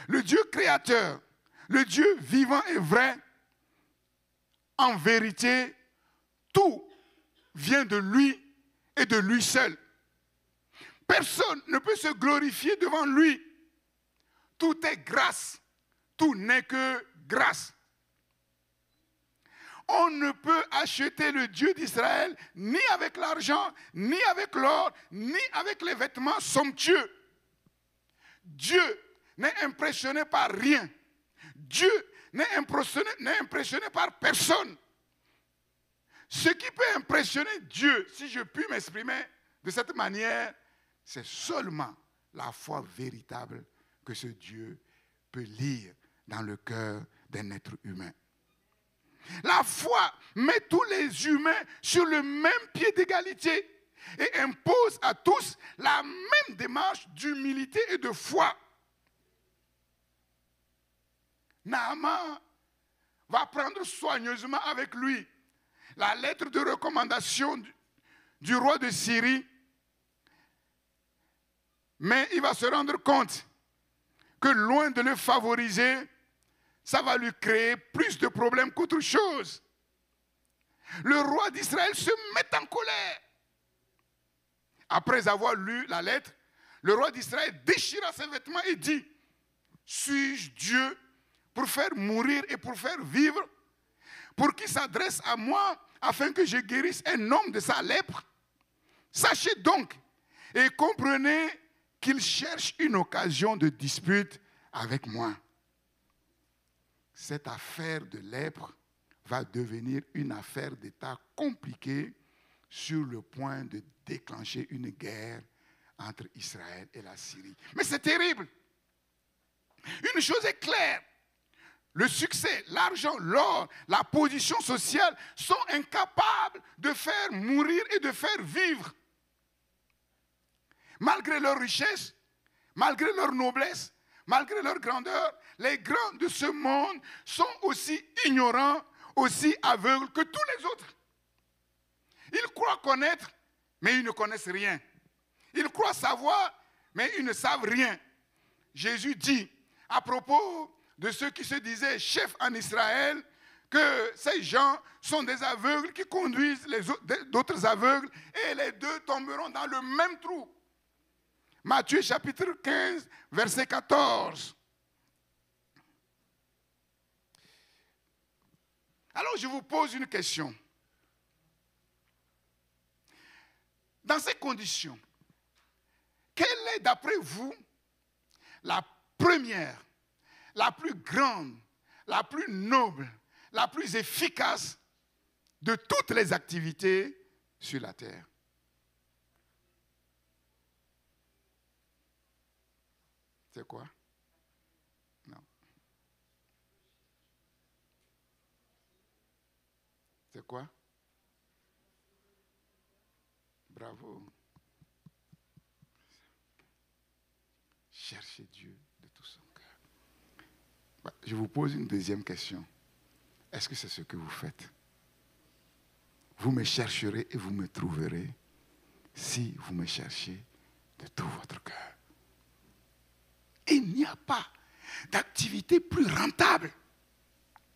le Dieu créateur, le Dieu vivant et vrai, en vérité, tout vient de lui et de lui seul. Personne ne peut se glorifier devant lui. Tout est grâce. Tout n'est que grâce. On ne peut acheter le Dieu d'Israël ni avec l'argent, ni avec l'or, ni avec les vêtements somptueux. Dieu n'est impressionné par rien. Dieu n'est impressionné par personne. Ce qui peut impressionner Dieu, si je puis m'exprimer de cette manière, c'est seulement la foi véritable que ce Dieu peut lire dans le cœur d'un être humain. La foi met tous les humains sur le même pied d'égalité et impose à tous la même démarche d'humilité et de foi. Naaman va prendre soigneusement avec lui la lettre de recommandation du roi de Syrie, mais il va se rendre compte que loin de le favoriser, ça va lui créer plus de problèmes qu'autre chose. Le roi d'Israël se met en colère. Après avoir lu la lettre, le roi d'Israël déchira ses vêtements et dit: suis-je Dieu pour faire mourir et pour faire vivre, pour qu'il s'adresse à moi afin que je guérisse un homme de sa lèpre? Sachez donc et comprenez qu'il cherche une occasion de dispute avec moi. Cette affaire de lèpre va devenir une affaire d'État compliquée sur le point de déclencher une guerre entre Israël et la Syrie. Mais c'est terrible. Une chose est claire. Le succès, l'argent, l'or, la position sociale sont incapables de faire mourir et de faire vivre. Malgré leur richesse, malgré leur noblesse, malgré leur grandeur, les grands de ce monde sont aussi ignorants, aussi aveugles que tous les autres. Ils croient connaître, mais ils ne connaissent rien. Ils croient savoir, mais ils ne savent rien. Jésus dit, à propos de ceux qui se disaient chefs en Israël, que ces gens sont des aveugles qui conduisent d'autres aveugles et les deux tomberont dans le même trou. Matthieu chapitre 15, verset 14. Alors je vous pose une question. Dans ces conditions, quelle est d'après vous la première, la plus grande, la plus noble, la plus efficace de toutes les activités sur la terre? C'est quoi? Non. C'est quoi? Bravo. Cherchez Dieu de tout son cœur. Je vous pose une deuxième question. Est-ce que c'est ce que vous faites? Vous me chercherez et vous me trouverez si vous me cherchez de tout votre cœur. Il n'y a pas d'activité plus rentable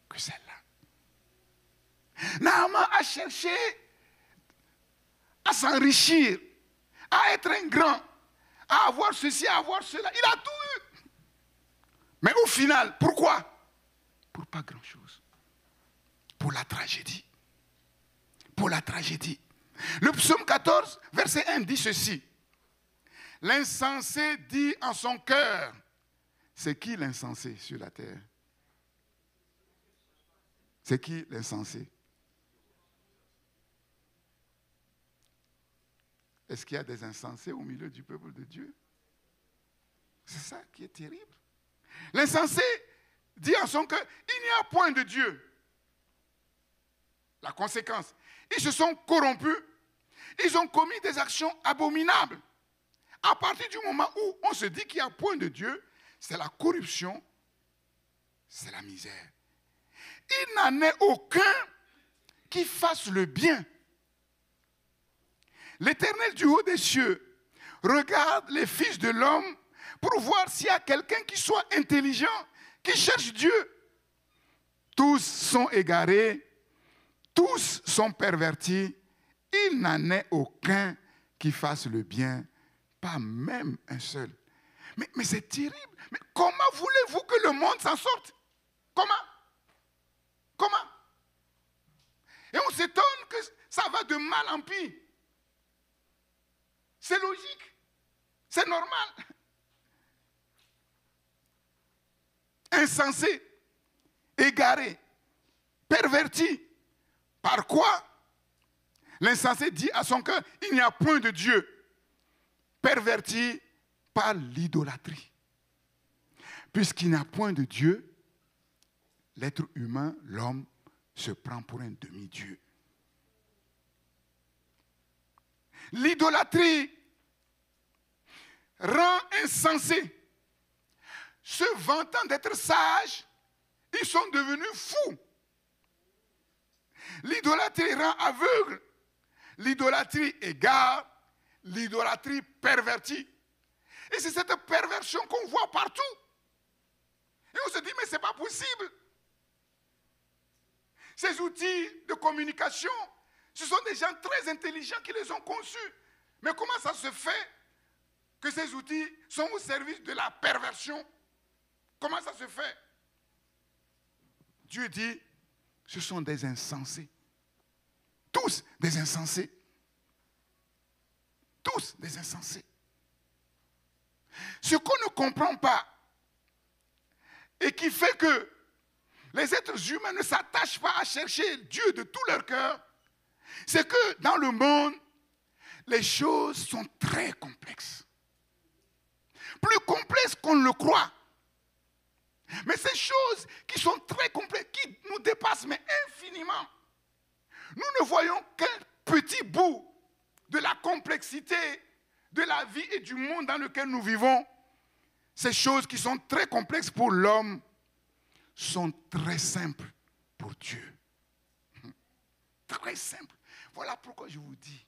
que celle-là. Naaman a cherché à s'enrichir, à être un grand, à avoir ceci, à avoir cela. Il a tout eu. Mais au final, pourquoi? Pour pas grand-chose. Pour la tragédie. Pour la tragédie. Le psaume 14, verset 1 dit ceci. L'insensé dit en son cœur. C'est qui l'insensé sur la terre? C'est qui l'insensé? Est-ce qu'il y a des insensés au milieu du peuple de Dieu? C'est ça qui est terrible. L'insensé dit en son cœur, il n'y a point de Dieu. La conséquence, ils se sont corrompus, ils ont commis des actions abominables. À partir du moment où on se dit qu'il n'y a point de Dieu, c'est la corruption, c'est la misère. Il n'en est aucun qui fasse le bien. L'Éternel du haut des cieux regarde les fils de l'homme pour voir s'il y a quelqu'un qui soit intelligent, qui cherche Dieu. Tous sont égarés, tous sont pervertis. Il n'en est aucun qui fasse le bien, pas même un seul. Mais c'est terrible. Mais comment voulez-vous que le monde s'en sorte? Comment? Et on s'étonne que ça va de mal en pire. C'est logique. C'est normal. Insensé, égaré, perverti. Par quoi? L'insensé dit à son cœur, il n'y a point de Dieu. Perverti par l'idolâtrie. Puisqu'il n'y a point de Dieu, l'être humain, l'homme, se prend pour un demi-dieu. L'idolâtrie rend insensé. Se vantant d'être sages, ils sont devenus fous. L'idolâtrie rend aveugle. L'idolâtrie égare. L'idolâtrie pervertit. Et c'est cette perversion qu'on voit partout. Et on se dit, mais ce n'est pas possible. Ces outils de communication, ce sont des gens très intelligents qui les ont conçus. Mais comment ça se fait que ces outils sont au service de la perversion? Comment ça se fait? Dieu dit, ce sont des insensés. Tous des insensés. Tous des insensés. Ce qu'on ne comprend pas et qui fait que les êtres humains ne s'attachent pas à chercher Dieu de tout leur cœur, c'est que dans le monde, les choses sont très complexes. Plus complexes qu'on ne le croit. Mais ces choses qui sont très complexes, qui nous dépassent mais infiniment, nous ne voyons qu'un petit bout de la complexité de la vie et du monde dans lequel nous vivons. Ces choses qui sont très complexes pour l'homme sont très simples pour Dieu. Très simples. Voilà pourquoi je vous dis,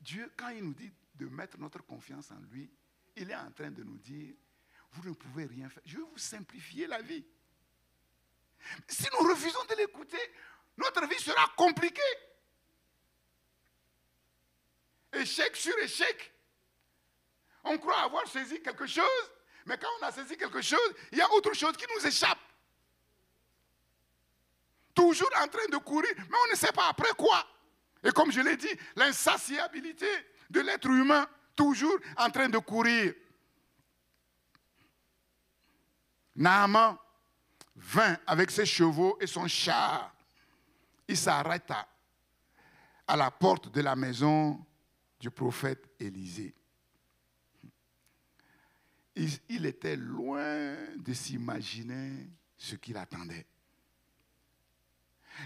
Dieu, quand il nous dit de mettre notre confiance en lui, il est en train de nous dire, vous ne pouvez rien faire. Je vais vous simplifier la vie. Si nous refusons de l'écouter, notre vie sera compliquée. Échec sur échec. On croit avoir saisi quelque chose, mais quand on a saisi quelque chose, il y a autre chose qui nous échappe. Toujours en train de courir, mais on ne sait pas après quoi. Et comme je l'ai dit, l'insatiabilité de l'être humain, toujours en train de courir. Naaman vint avec ses chevaux et son char. Il s'arrêta à la porte de la maison du prophète Élisée. Il était loin de s'imaginer ce qu'il attendait.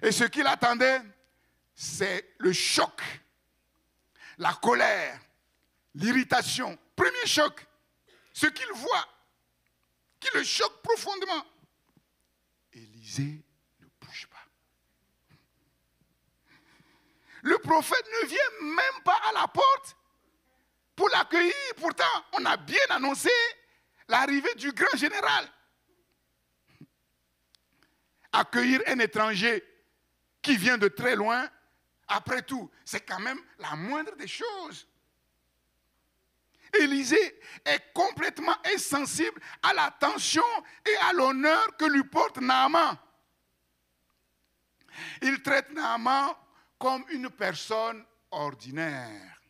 Et ce qu'il attendait, c'est le choc, la colère, l'irritation. Premier choc, ce qu'il voit, qui le choque profondément. Élisée ne bouge pas. Le prophète ne vient même pas à la porte pour l'accueillir. Pourtant, on a bien annoncé l'arrivée du grand général. Accueillir un étranger qui vient de très loin, après tout, c'est quand même la moindre des choses. Élisée est complètement insensible à l'attention et à l'honneur que lui porte Naaman. Il traite Naaman comme une personne ordinaire.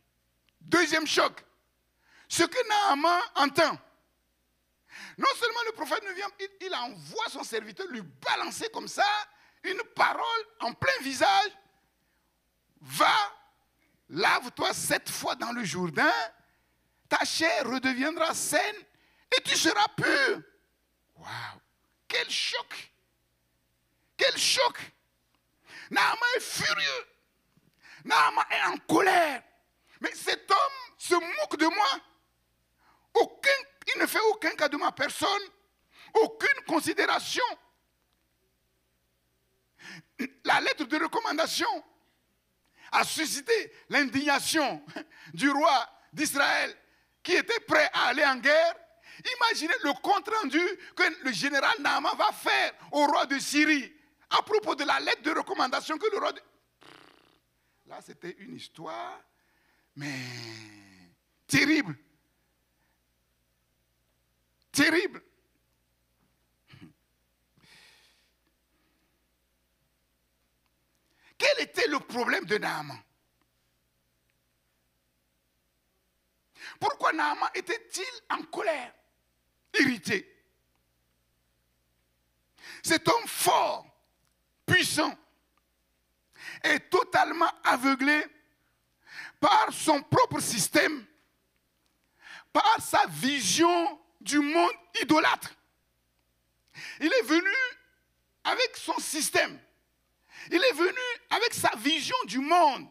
Deuxième choc, ce que Naaman entend. Non seulement le prophète ne vient, il envoie son serviteur lui balancer comme ça une parole en plein visage. Va, lave-toi 7 fois dans le Jourdain, ta chair redeviendra saine et tu seras pur. Waouh! Quel choc! Quel choc! Naaman est furieux. Naaman est en colère. Mais cet homme se moque de moi. Il ne fait aucun cas de ma personne. Aucune considération. La lettre de recommandation a suscité l'indignation du roi d'Israël qui était prêt à aller en guerre. Imaginez le compte-rendu que le général Naaman va faire au roi de Syrie à propos de la lettre de recommandation que le roi de... Là, c'était une histoire, mais terrible. Terrible. Quel était le problème de Naaman? Pourquoi Naaman était-il en colère, irrité? Cet homme fort, puissant, est totalement aveuglé par son propre système, par sa vision du monde idolâtre. Il est venu avec son système. Il est venu avec sa vision du monde.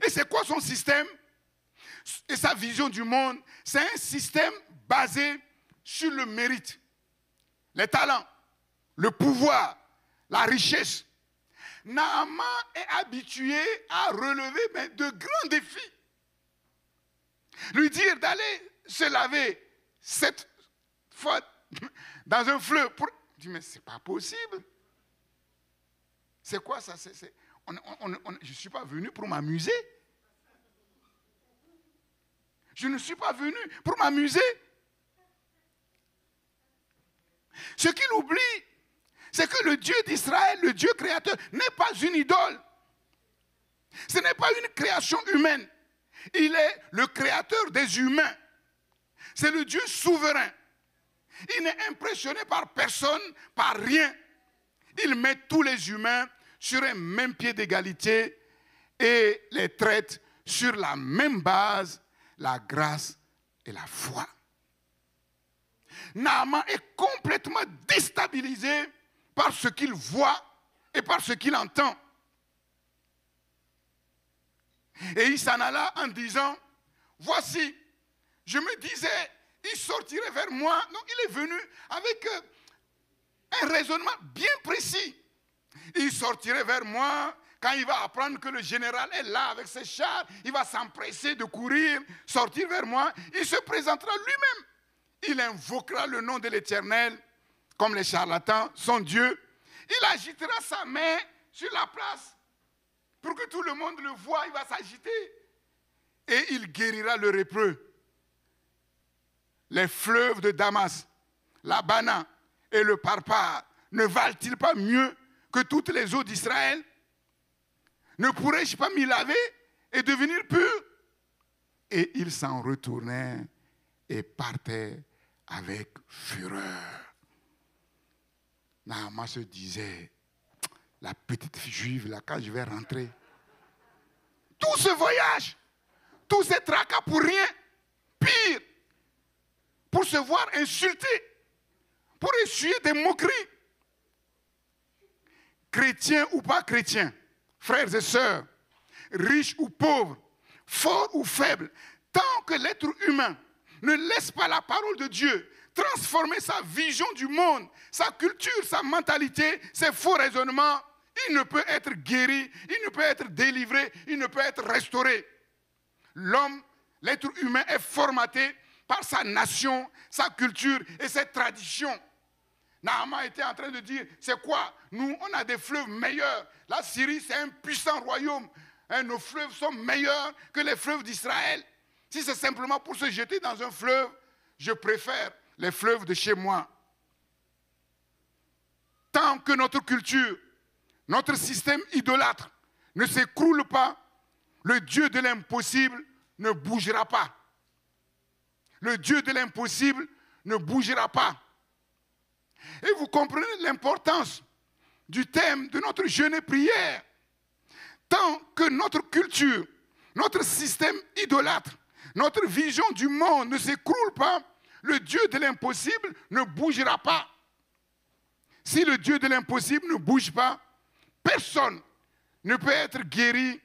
Et c'est quoi son système? Et sa vision du monde, c'est un système basé sur le mérite, les talents, le pouvoir, la richesse. Naaman est habitué à relever de grands défis. Lui dire d'aller se laver 7 fois dans un fleuve. Je dis, mais c'est pas possible. C'est quoi ça? Je ne suis pas venu pour m'amuser. Je ne suis pas venu pour m'amuser. Ce qu'il oublie, c'est que le Dieu d'Israël, le Dieu créateur, n'est pas une idole. Ce n'est pas une création humaine. Il est le créateur des humains. C'est le Dieu souverain. Il n'est impressionné par personne, par rien. Il met tous les humains sur un même pied d'égalité et les traite sur la même base, la grâce et la foi. Naaman est complètement déstabilisé par ce qu'il voit et par ce qu'il entend. Et il s'en alla en disant, voici, je me disais, il sortirait vers moi. Non, il est venu avec un raisonnement bien précis. Il sortirait vers moi. Quand il va apprendre que le général est là avec ses chars, il va s'empresser de courir, sortir vers moi. Il se présentera lui-même. Il invoquera le nom de l'Éternel, comme les charlatans, son Dieu. il agitera sa main sur la place pour que tout le monde le voie, il va s'agiter. Et il guérira le lépreux. Les fleuves de Damas, l'Abana et le Parpar ne valent-ils pas mieux que toutes les eaux d'Israël? Ne pourrais-je pas m'y laver et devenir pur? Et il s'en retournait et partait avec fureur. Naaman se disait, la petite juive, là, quand je vais rentrer, tout ce voyage, tous ces tracas pour rien, pire, pour se voir insulté, pour essuyer des moqueries. Chrétien ou pas chrétien, frères et sœurs, riches ou pauvres, forts ou faibles, tant que l'être humain ne laisse pas la parole de Dieu transformer sa vision du monde, sa culture, sa mentalité, ses faux raisonnements, il ne peut être guéri, il ne peut être délivré, il ne peut être restauré. L'homme, l'être humain est formaté par sa nation, sa culture et ses traditions. Naaman était en train de dire, c'est quoi? Nous, on a des fleuves meilleurs. La Syrie, c'est un puissant royaume. Nos fleuves sont meilleurs que les fleuves d'Israël. Si c'est simplement pour se jeter dans un fleuve, je préfère les fleuves de chez moi. Tant que notre culture, notre système idolâtre ne s'écroule pas, le Dieu de l'impossible ne bougera pas. Le Dieu de l'impossible ne bougera pas. Et vous comprenez l'importance du thème de notre jeûne et prière. Tant que notre culture, notre système idolâtre, notre vision du monde ne s'écroule pas, le Dieu de l'impossible ne bougera pas. Si le Dieu de l'impossible ne bouge pas, personne ne peut être guéri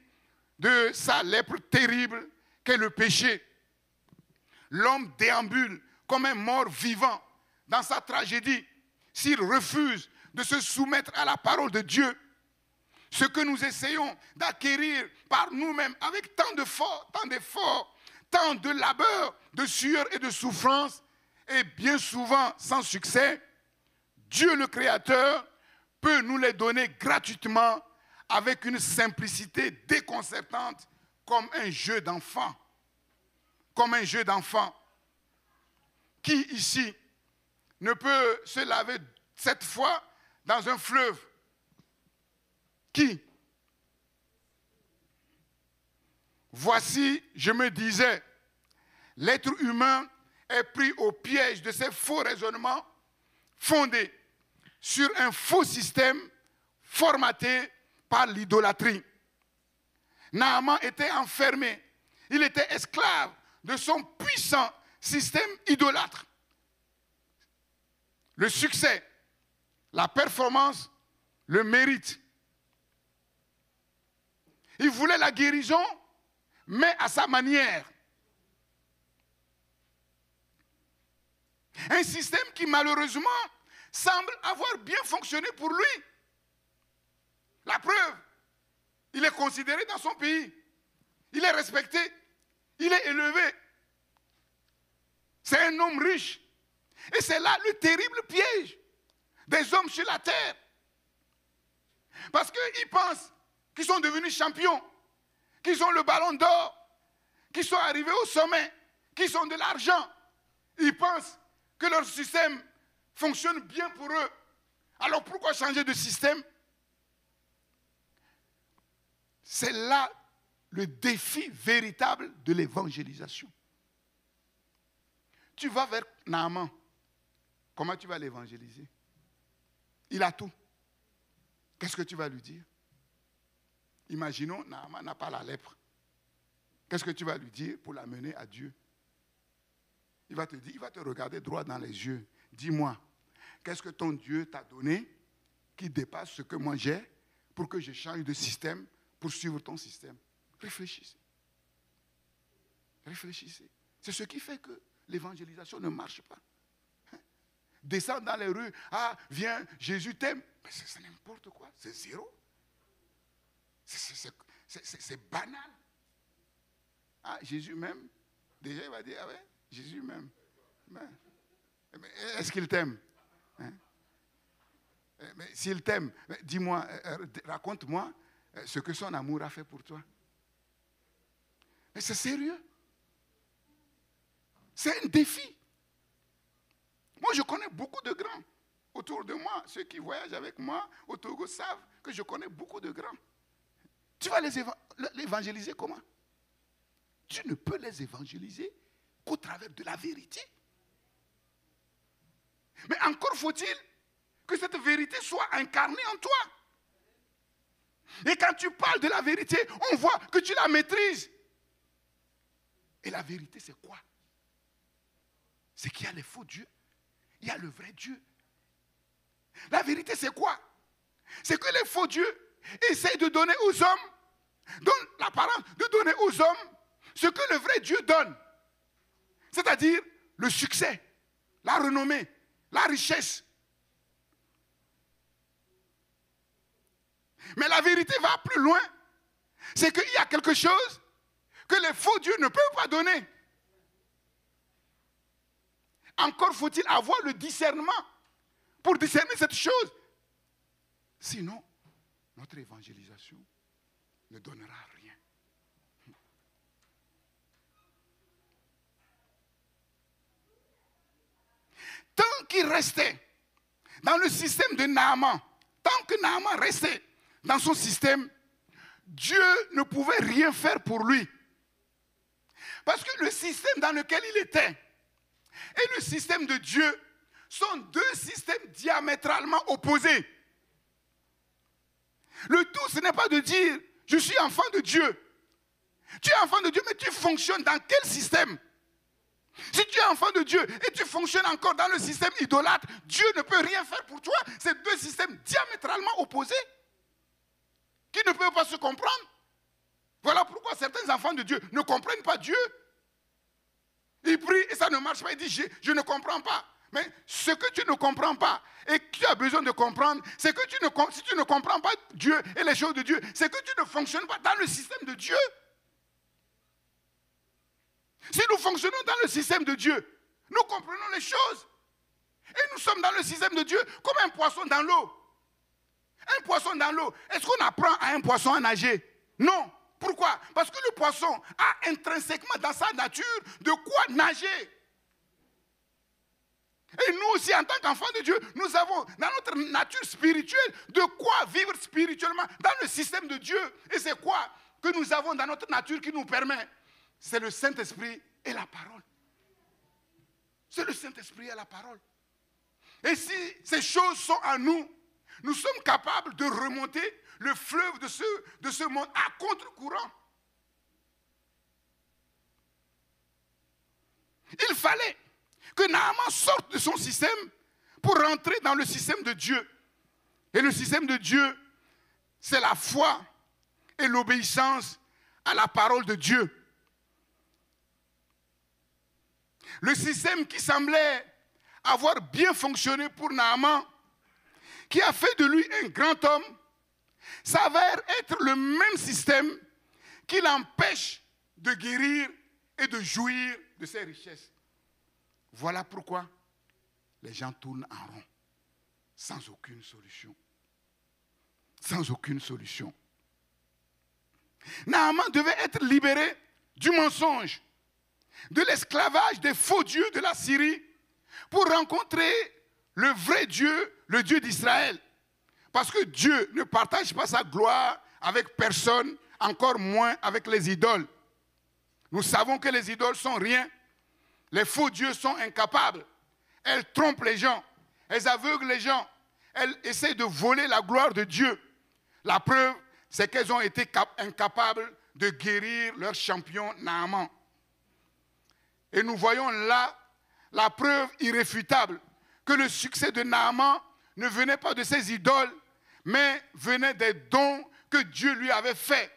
de sa lèpre terrible qu'est le péché. L'homme déambule comme un mort vivant dans sa tragédie s'il refuse de se soumettre à la parole de Dieu. Ce que nous essayons d'acquérir par nous-mêmes avec tant d'efforts, tant de labeur, de sueur et de souffrance, et bien souvent sans succès, Dieu le Créateur peut nous les donner gratuitement avec une simplicité déconcertante comme un jeu d'enfant. Comme un jeu d'enfant. Qui ici ne peut se laver 7 fois dans un fleuve? Qui? Voici, je me disais, l'être humain est pris au piège de ces faux raisonnements fondés sur un faux système formaté par l'idolâtrie. Naaman était enfermé, il était esclave de son puissant système idolâtre. Le succès, la performance, le mérite. Il voulait la guérison, mais à sa manière. Un système qui malheureusement semble avoir bien fonctionné pour lui. La preuve, il est considéré dans son pays. Il est respecté. Il est élevé. C'est un homme riche. Et c'est là le terrible piège des hommes sur la terre. Parce qu'ils pensent qu'ils sont devenus champions, qu'ils ont le ballon d'or, qu'ils sont arrivés au sommet, qu'ils ont de l'argent. Ils pensent que leur système fonctionne bien pour eux. Alors pourquoi changer de système? C'est là le défi véritable de l'évangélisation. Tu vas vers Naaman. Comment tu vas l'évangéliser? Il a tout. Qu'est-ce que tu vas lui dire? Imaginons, Naaman n'a pas la lèpre. Qu'est-ce que tu vas lui dire pour l'amener à Dieu? Il va te dire, il va te regarder droit dans les yeux. Dis-moi, qu'est-ce que ton Dieu t'a donné qui dépasse ce que moi j'ai pour que je change de système pour suivre ton système? Réfléchissez. Réfléchissez. C'est ce qui fait que l'évangélisation ne marche pas. Descendre dans les rues, ah, viens, Jésus t'aime. Mais c'est n'importe quoi, c'est zéro. C'est banal. Ah, Jésus m'aime. Déjà, il va dire, ah ouais, Jésus, même. Mais est-ce qu'il t'aime? Mais s'il t'aime, dis-moi, raconte-moi ce que son amour a fait pour toi. Mais c'est sérieux. C'est un défi. Moi, je connais beaucoup de grands autour de moi. Ceux qui voyagent avec moi au Togo savent que je connais beaucoup de grands. Tu vas les évangéliser comment? Tu ne peux les évangéliser qu'au travers de la vérité. Mais encore faut-il que cette vérité soit incarnée en toi. Et quand tu parles de la vérité, on voit que tu la maîtrises. Et la vérité, c'est quoi? C'est qu'il y a les faux dieux, il y a le vrai Dieu. La vérité, c'est quoi? C'est que les faux dieux essayent de donner aux hommes, donnent l'apparence de donner aux hommes ce que le vrai Dieu donne. C'est-à-dire le succès, la renommée, la richesse. Mais la vérité va plus loin. C'est qu'il y a quelque chose que les faux dieux ne peuvent pas donner. Encore faut-il avoir le discernement pour discerner cette chose. Sinon, notre évangélisation ne donnera rien. Tant qu'il restait dans le système de Naaman, tant que Naaman restait dans son système, Dieu ne pouvait rien faire pour lui. Parce que le système dans lequel il était et le système de Dieu sont deux systèmes diamétralement opposés. Le tout, ce n'est pas de dire, je suis enfant de Dieu. Tu es enfant de Dieu, mais tu fonctionnes dans quel système? Si tu es enfant de Dieu et tu fonctionnes encore dans le système idolâtre, Dieu ne peut rien faire pour toi. C'est deux systèmes diamétralement opposés qui ne peuvent pas se comprendre. Voilà pourquoi certains enfants de Dieu ne comprennent pas Dieu. Ils prient et ça ne marche pas. Ils disent, je ne comprends pas. Mais ce que tu ne comprends pas et que tu as besoin de comprendre, c'est que si tu ne comprends pas Dieu et les choses de Dieu, c'est que tu ne fonctionnes pas dans le système de Dieu. Si nous fonctionnons dans le système de Dieu, nous comprenons les choses. Et nous sommes dans le système de Dieu comme un poisson dans l'eau. Un poisson dans l'eau, est-ce qu'on apprend à un poisson à nager? Non. Pourquoi? Parce que le poisson a intrinsèquement dans sa nature de quoi nager. Et nous aussi, en tant qu'enfants de Dieu, nous avons dans notre nature spirituelle de quoi vivre spirituellement dans le système de Dieu. Et c'est quoi que nous avons dans notre nature qui nous permet? C'est le Saint-Esprit et la parole. C'est le Saint-Esprit et la parole. Et si ces choses sont en nous, nous sommes capables de remonter le fleuve de ce monde à contre-courant. Il fallait que Naaman sorte de son système pour rentrer dans le système de Dieu. Et le système de Dieu, c'est la foi et l'obéissance à la parole de Dieu. Le système qui semblait avoir bien fonctionné pour Naaman, qui a fait de lui un grand homme, s'avère être le même système qui l'empêche de guérir et de jouir de ses richesses. Voilà pourquoi les gens tournent en rond, sans aucune solution. Sans aucune solution. Naaman devait être libéré du mensonge, de l'esclavage des faux dieux de la Syrie, pour rencontrer le vrai Dieu, le Dieu d'Israël. Parce que Dieu ne partage pas sa gloire avec personne, encore moins avec les idoles. Nous savons que les idoles sont rien. Les faux dieux sont incapables. Elles trompent les gens. Elles aveuglent les gens. Elles essaient de voler la gloire de Dieu. La preuve, c'est qu'elles ont été incapables de guérir leur champion Naaman. Et nous voyons là la preuve irréfutable que le succès de Naaman ne venait pas de ses idoles, mais venait des dons que Dieu lui avait faits.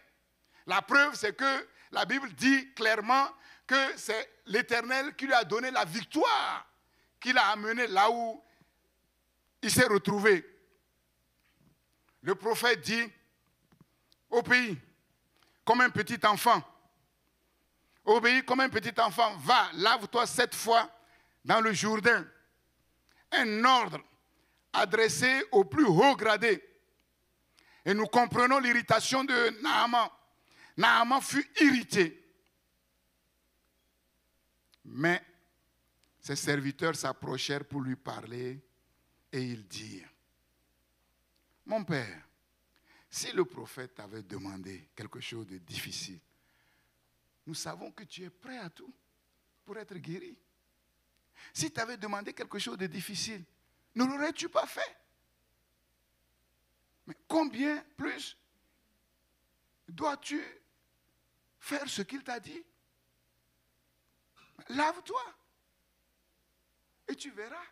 La preuve, c'est que la Bible dit clairement que c'est l'Éternel qui lui a donné la victoire, qui l'a amené là où il s'est retrouvé. Le prophète dit au pays, comme un petit enfant, obéis comme un petit enfant, va, lave-toi 7 fois dans le Jourdain. Un ordre adressée au plus haut gradé. Et nous comprenons l'irritation de Naaman. Naaman fut irrité. Mais ses serviteurs s'approchèrent pour lui parler et ils dirent, « Mon père, si le prophète t'avait demandé quelque chose de difficile, nous savons que tu es prêt à tout pour être guéri. Si tu avais demandé quelque chose de difficile, ne l'aurais-tu pas fait? Mais combien plus dois-tu faire ce qu'il t'a dit? Lave-toi et tu verras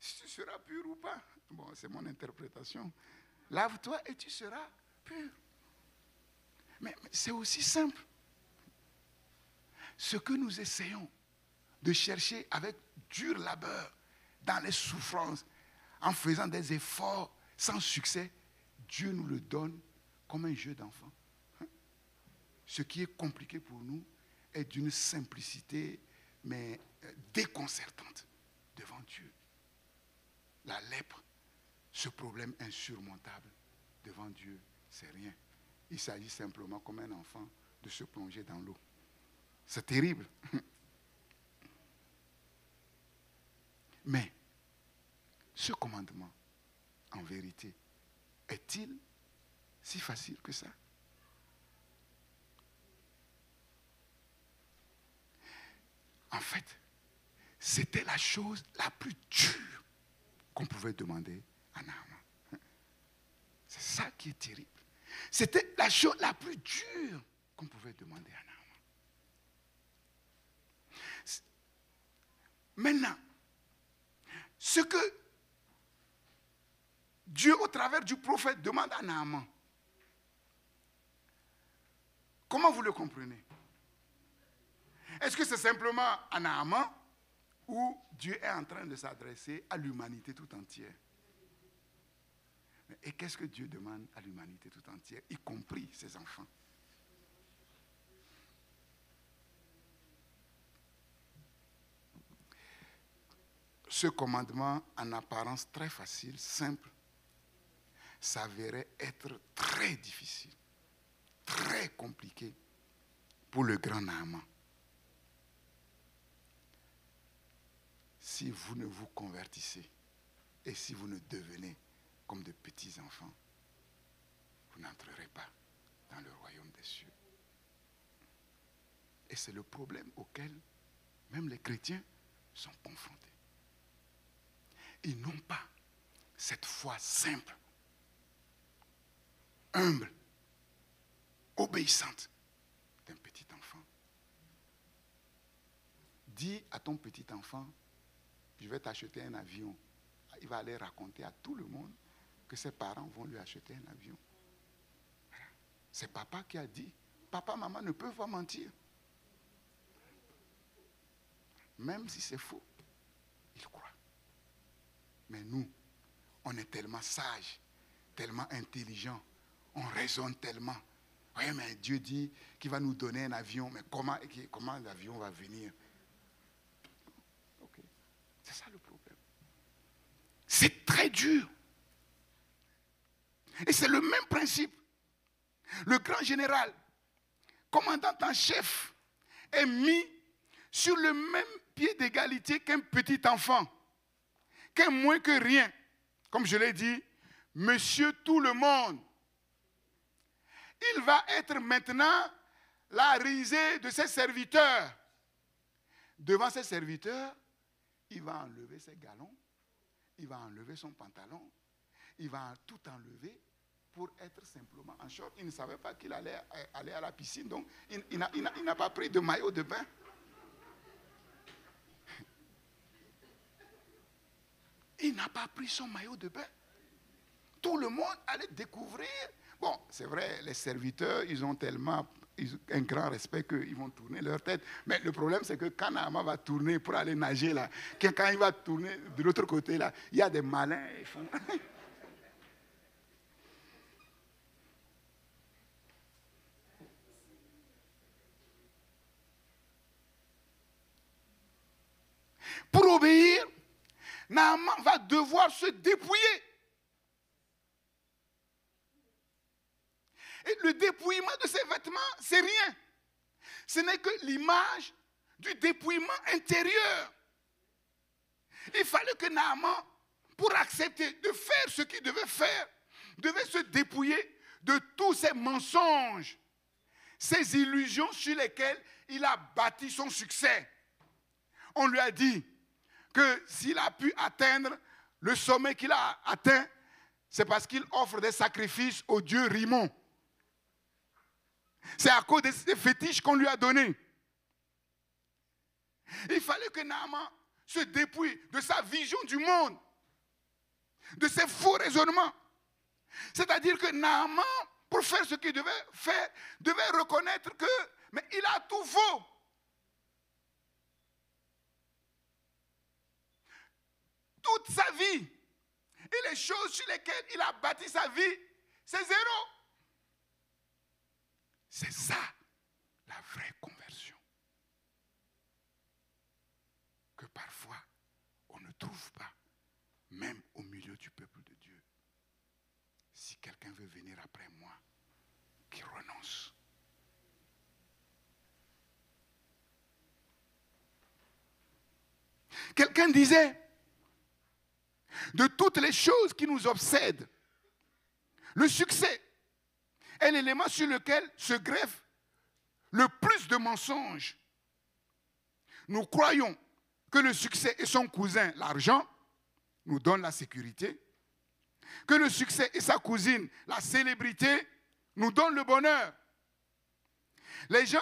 si tu seras pur ou pas. » Bon, c'est mon interprétation. Lave-toi et tu seras pur. Mais c'est aussi simple. Ce que nous essayons de chercher avec dur labeur, dans les souffrances, en faisant des efforts sans succès, Dieu nous le donne comme un jeu d'enfant. Ce qui est compliqué pour nous est d'une simplicité, mais déconcertante devant Dieu. La lèpre, ce problème insurmontable devant Dieu, c'est rien. Il s'agit simplement, comme un enfant, de se plonger dans l'eau. C'est terrible. Mais ce commandement, en vérité, est-il si facile que ça? En fait, c'était la chose la plus dure qu'on pouvait demander à Naaman. C'est ça qui est terrible. C'était la chose la plus dure qu'on pouvait demander à Naaman. Maintenant, ce que Dieu, au travers du prophète, demande à Naaman, comment vous le comprenez? Est-ce que c'est simplement à Naaman ou Dieu est en train de s'adresser à l'humanité tout entière? Et qu'est-ce que Dieu demande à l'humanité tout entière, y compris ses enfants? Ce commandement, en apparence très facile, simple, s'avérait être très difficile, très compliqué pour le grand Naaman. Si vous ne vous convertissez et si vous ne devenez comme de petits enfants, vous n'entrerez pas dans le royaume des cieux. Et c'est le problème auquel même les chrétiens sont confrontés. Ils n'ont pas cette foi simple, humble, obéissante d'un petit enfant. Dis à ton petit enfant, je vais t'acheter un avion. Il va aller raconter à tout le monde que ses parents vont lui acheter un avion. Voilà. C'est papa qui a dit. Papa, maman ne peuvent pas mentir. Même si c'est faux, ils croient. Mais nous, on est tellement sages, tellement intelligents, on raisonne tellement. Oui, mais Dieu dit qu'il va nous donner un avion, mais comment l'avion va venir? Ok, c'est ça le problème. C'est très dur. Et c'est le même principe. Le grand général, commandant en chef, est mis sur le même pied d'égalité qu'un petit enfant, qu'un moins que rien. Comme je l'ai dit, monsieur tout le monde. Il va être maintenant la risée de ses serviteurs. Devant ses serviteurs, il va enlever ses galons, il va enlever son pantalon, il va tout enlever pour être simplement en short. Il ne savait pas qu'il allait aller à la piscine, donc il n'a pas pris de maillot de bain. Il n'a pas pris son maillot de bain. Tout le monde allait découvrir. Bon, c'est vrai, les serviteurs, ils ont un grand respect qu'ils vont tourner leur tête. Mais le problème, c'est que quand Naaman va tourner pour aller nager là, quand il va tourner de l'autre côté là, il y a des malins. Ils font... Pour obéir, Naaman va devoir se dépouiller. Et le dépouillement de ses vêtements, c'est rien. Ce n'est que l'image du dépouillement intérieur. Il fallait que Naaman, pour accepter de faire ce qu'il devait faire, devait se dépouiller de tous ces mensonges, ces illusions sur lesquelles il a bâti son succès. On lui a dit que s'il a pu atteindre le sommet qu'il a atteint, c'est parce qu'il offre des sacrifices au dieu Rimon. C'est à cause des fétiches qu'on lui a donnés. Il fallait que Naaman se dépouille de sa vision du monde, de ses faux raisonnements. C'est-à-dire que Naaman, pour faire ce qu'il devait faire, devait reconnaître que, mais il a tout faux. Toute sa vie et les choses sur lesquelles il a bâti sa vie, c'est zéro. C'est ça, la vraie conversion. Que parfois, on ne trouve pas, même au milieu du peuple de Dieu. Si quelqu'un veut venir après moi, qu'il renonce. Quelqu'un disait, de toutes les choses qui nous obsèdent, le succès est l'élément sur lequel se greffe le plus de mensonges. Nous croyons que le succès et son cousin, l'argent, nous donnent la sécurité, que le succès et sa cousine, la célébrité, nous donnent le bonheur. Les gens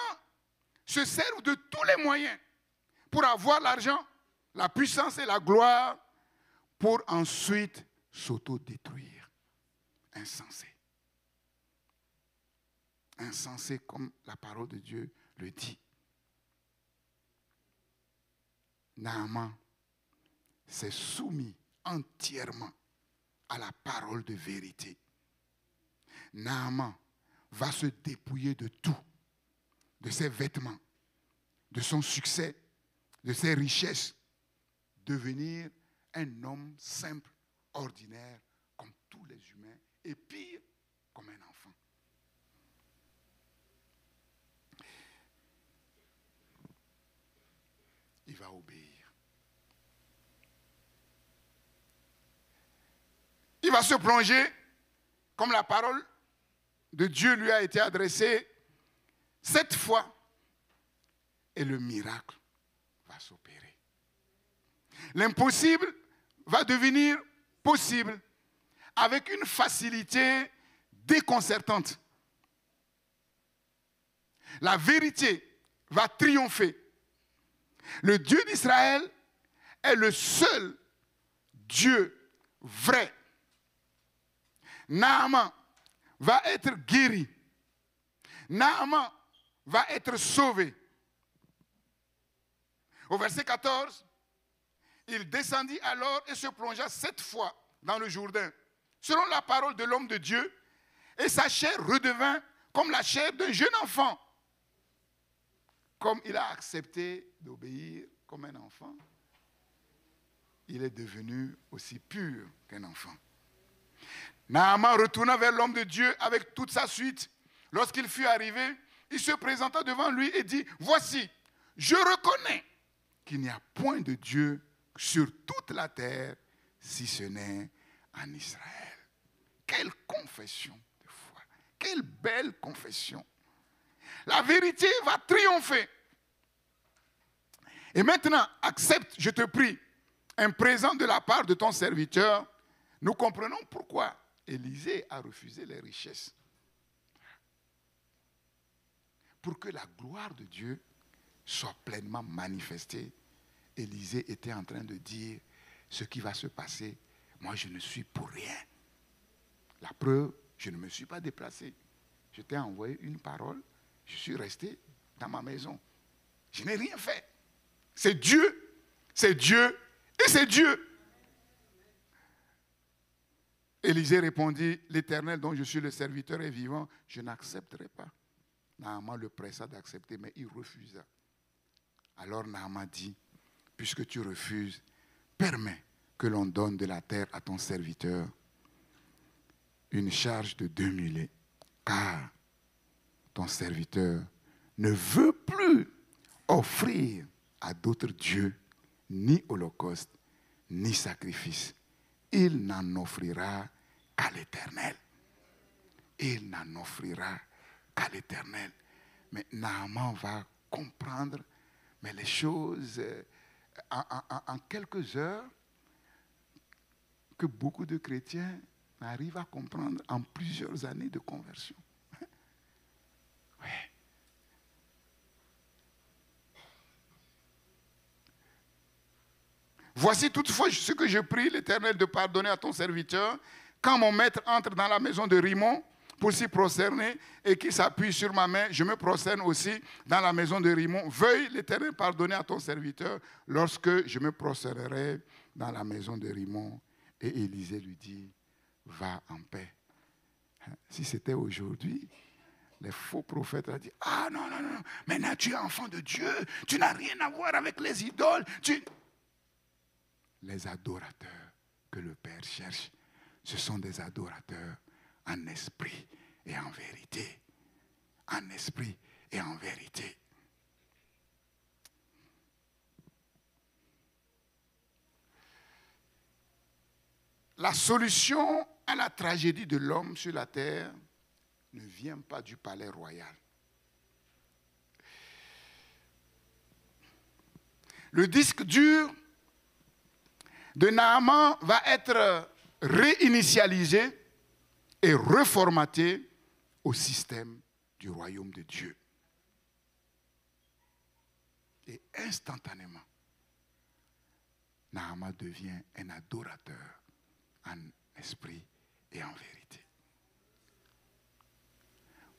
se servent de tous les moyens pour avoir l'argent, la puissance et la gloire, pour ensuite s'autodétruire. Insensé. Insensé comme la parole de Dieu le dit. Naaman s'est soumis entièrement à la parole de vérité. Naaman va se dépouiller de tout, de ses vêtements, de son succès, de ses richesses, devenir un homme simple, ordinaire, comme tous les humains, et pire, comme un enfant. Il va obéir. Il va se plonger, comme la parole de Dieu lui a été adressée, 7 fois, et le miracle va s'opérer. L'impossible va devenir possible avec une facilité déconcertante. La vérité va triompher. Le Dieu d'Israël est le seul Dieu vrai. Naaman va être guéri. Naaman va être sauvé. Au verset 14, il descendit alors et se plongea 7 fois dans le Jourdain, selon la parole de l'homme de Dieu, et sa chair redevint comme la chair d'un jeune enfant. Comme il a accepté d'obéir comme un enfant, il est devenu aussi pur qu'un enfant. Naaman retourna vers l'homme de Dieu avec toute sa suite. Lorsqu'il fut arrivé, il se présenta devant lui et dit, « Voici, je reconnais qu'il n'y a point de Dieu sur toute la terre, si ce n'est en Israël. » Quelle confession de foi! Quelle belle confession! La vérité va triompher. Et maintenant, accepte, je te prie, un présent de la part de ton serviteur. Nous comprenons pourquoi Élisée a refusé les richesses. Pour que la gloire de Dieu soit pleinement manifestée, Élisée était en train de dire ce qui va se passer. Moi, je ne suis pour rien. La preuve, je ne me suis pas déplacé. Je t'ai envoyé une parole, je suis resté dans ma maison. Je n'ai rien fait. C'est Dieu et c'est Dieu. Élisée répondit, l'Éternel dont je suis le serviteur est vivant, je n'accepterai pas. Naaman le pressa d'accepter, mais il refusa. Alors Naaman dit, puisque tu refuses, permets que l'on donne de la terre à ton serviteur une charge de 2 mulets, car ton serviteur ne veut plus offrir à d'autres dieux ni holocauste, ni sacrifice. Il n'en offrira qu'à l'Éternel. Il n'en offrira qu'à l'Éternel. Mais Naaman va comprendre, mais les choses en quelques heures, que beaucoup de chrétiens arrivent à comprendre en plusieurs années de conversion. Oui. Voici toutefois ce que je prie l'Éternel de pardonner à ton serviteur quand mon maître entre dans la maison de Rimon pour s'y prosterner et qu'il s'appuie sur ma main, je me prosterne aussi dans la maison de Rimon. Veuille l'Éternel pardonner à ton serviteur lorsque je me prosternerai dans la maison de Rimon. Et Élisée lui dit, va en paix. Si c'était aujourd'hui, les faux prophètes ont dit, ah non, non, non, maintenant tu es enfant de Dieu, tu n'as rien à voir avec les idoles. Les adorateurs que le Père cherche, ce sont des adorateurs en esprit et en vérité. En esprit et en vérité. La solution à la tragédie de l'homme sur la terre ne vient pas du palais royal. Le disque dur de Naaman va être réinitialisé et reformaté au système du royaume de Dieu. Et instantanément, Naaman devient un adorateur en esprit et en vérité.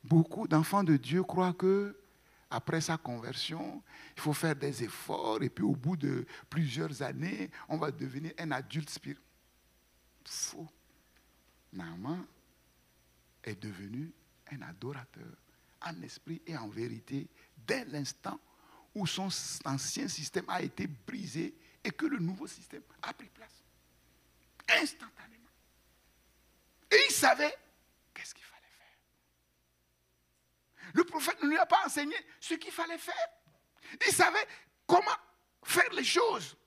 Beaucoup d'enfants de Dieu croient que après sa conversion, il faut faire des efforts et puis au bout de plusieurs années, on va devenir un adulte spirituel. Faux. Naaman est devenu un adorateur en esprit et en vérité dès l'instant où son ancien système a été brisé et que le nouveau système a pris place. Instantanément. Et il savait qu'est-ce qu'il fallait faire. Le prophète ne lui a pas enseigné ce qu'il fallait faire. Il savait comment faire les choses.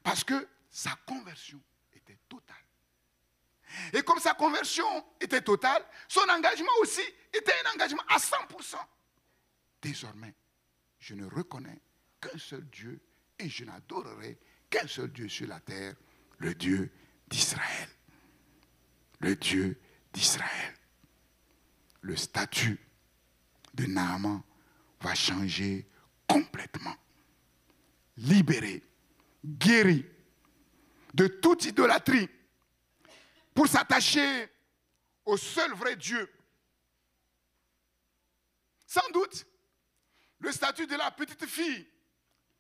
Parce que sa conversion était totale. Et comme sa conversion était totale, son engagement aussi était un engagement à 100%. Désormais, je ne reconnais qu'un seul Dieu et je n'adorerai qu'un seul Dieu sur la terre, le Dieu d'Israël. Le Dieu d'Israël. Le statut de Naaman va changer complètement. Libéré, guéri de toute idolâtrie pour s'attacher au seul vrai Dieu. Sans doute, le statut de la petite fille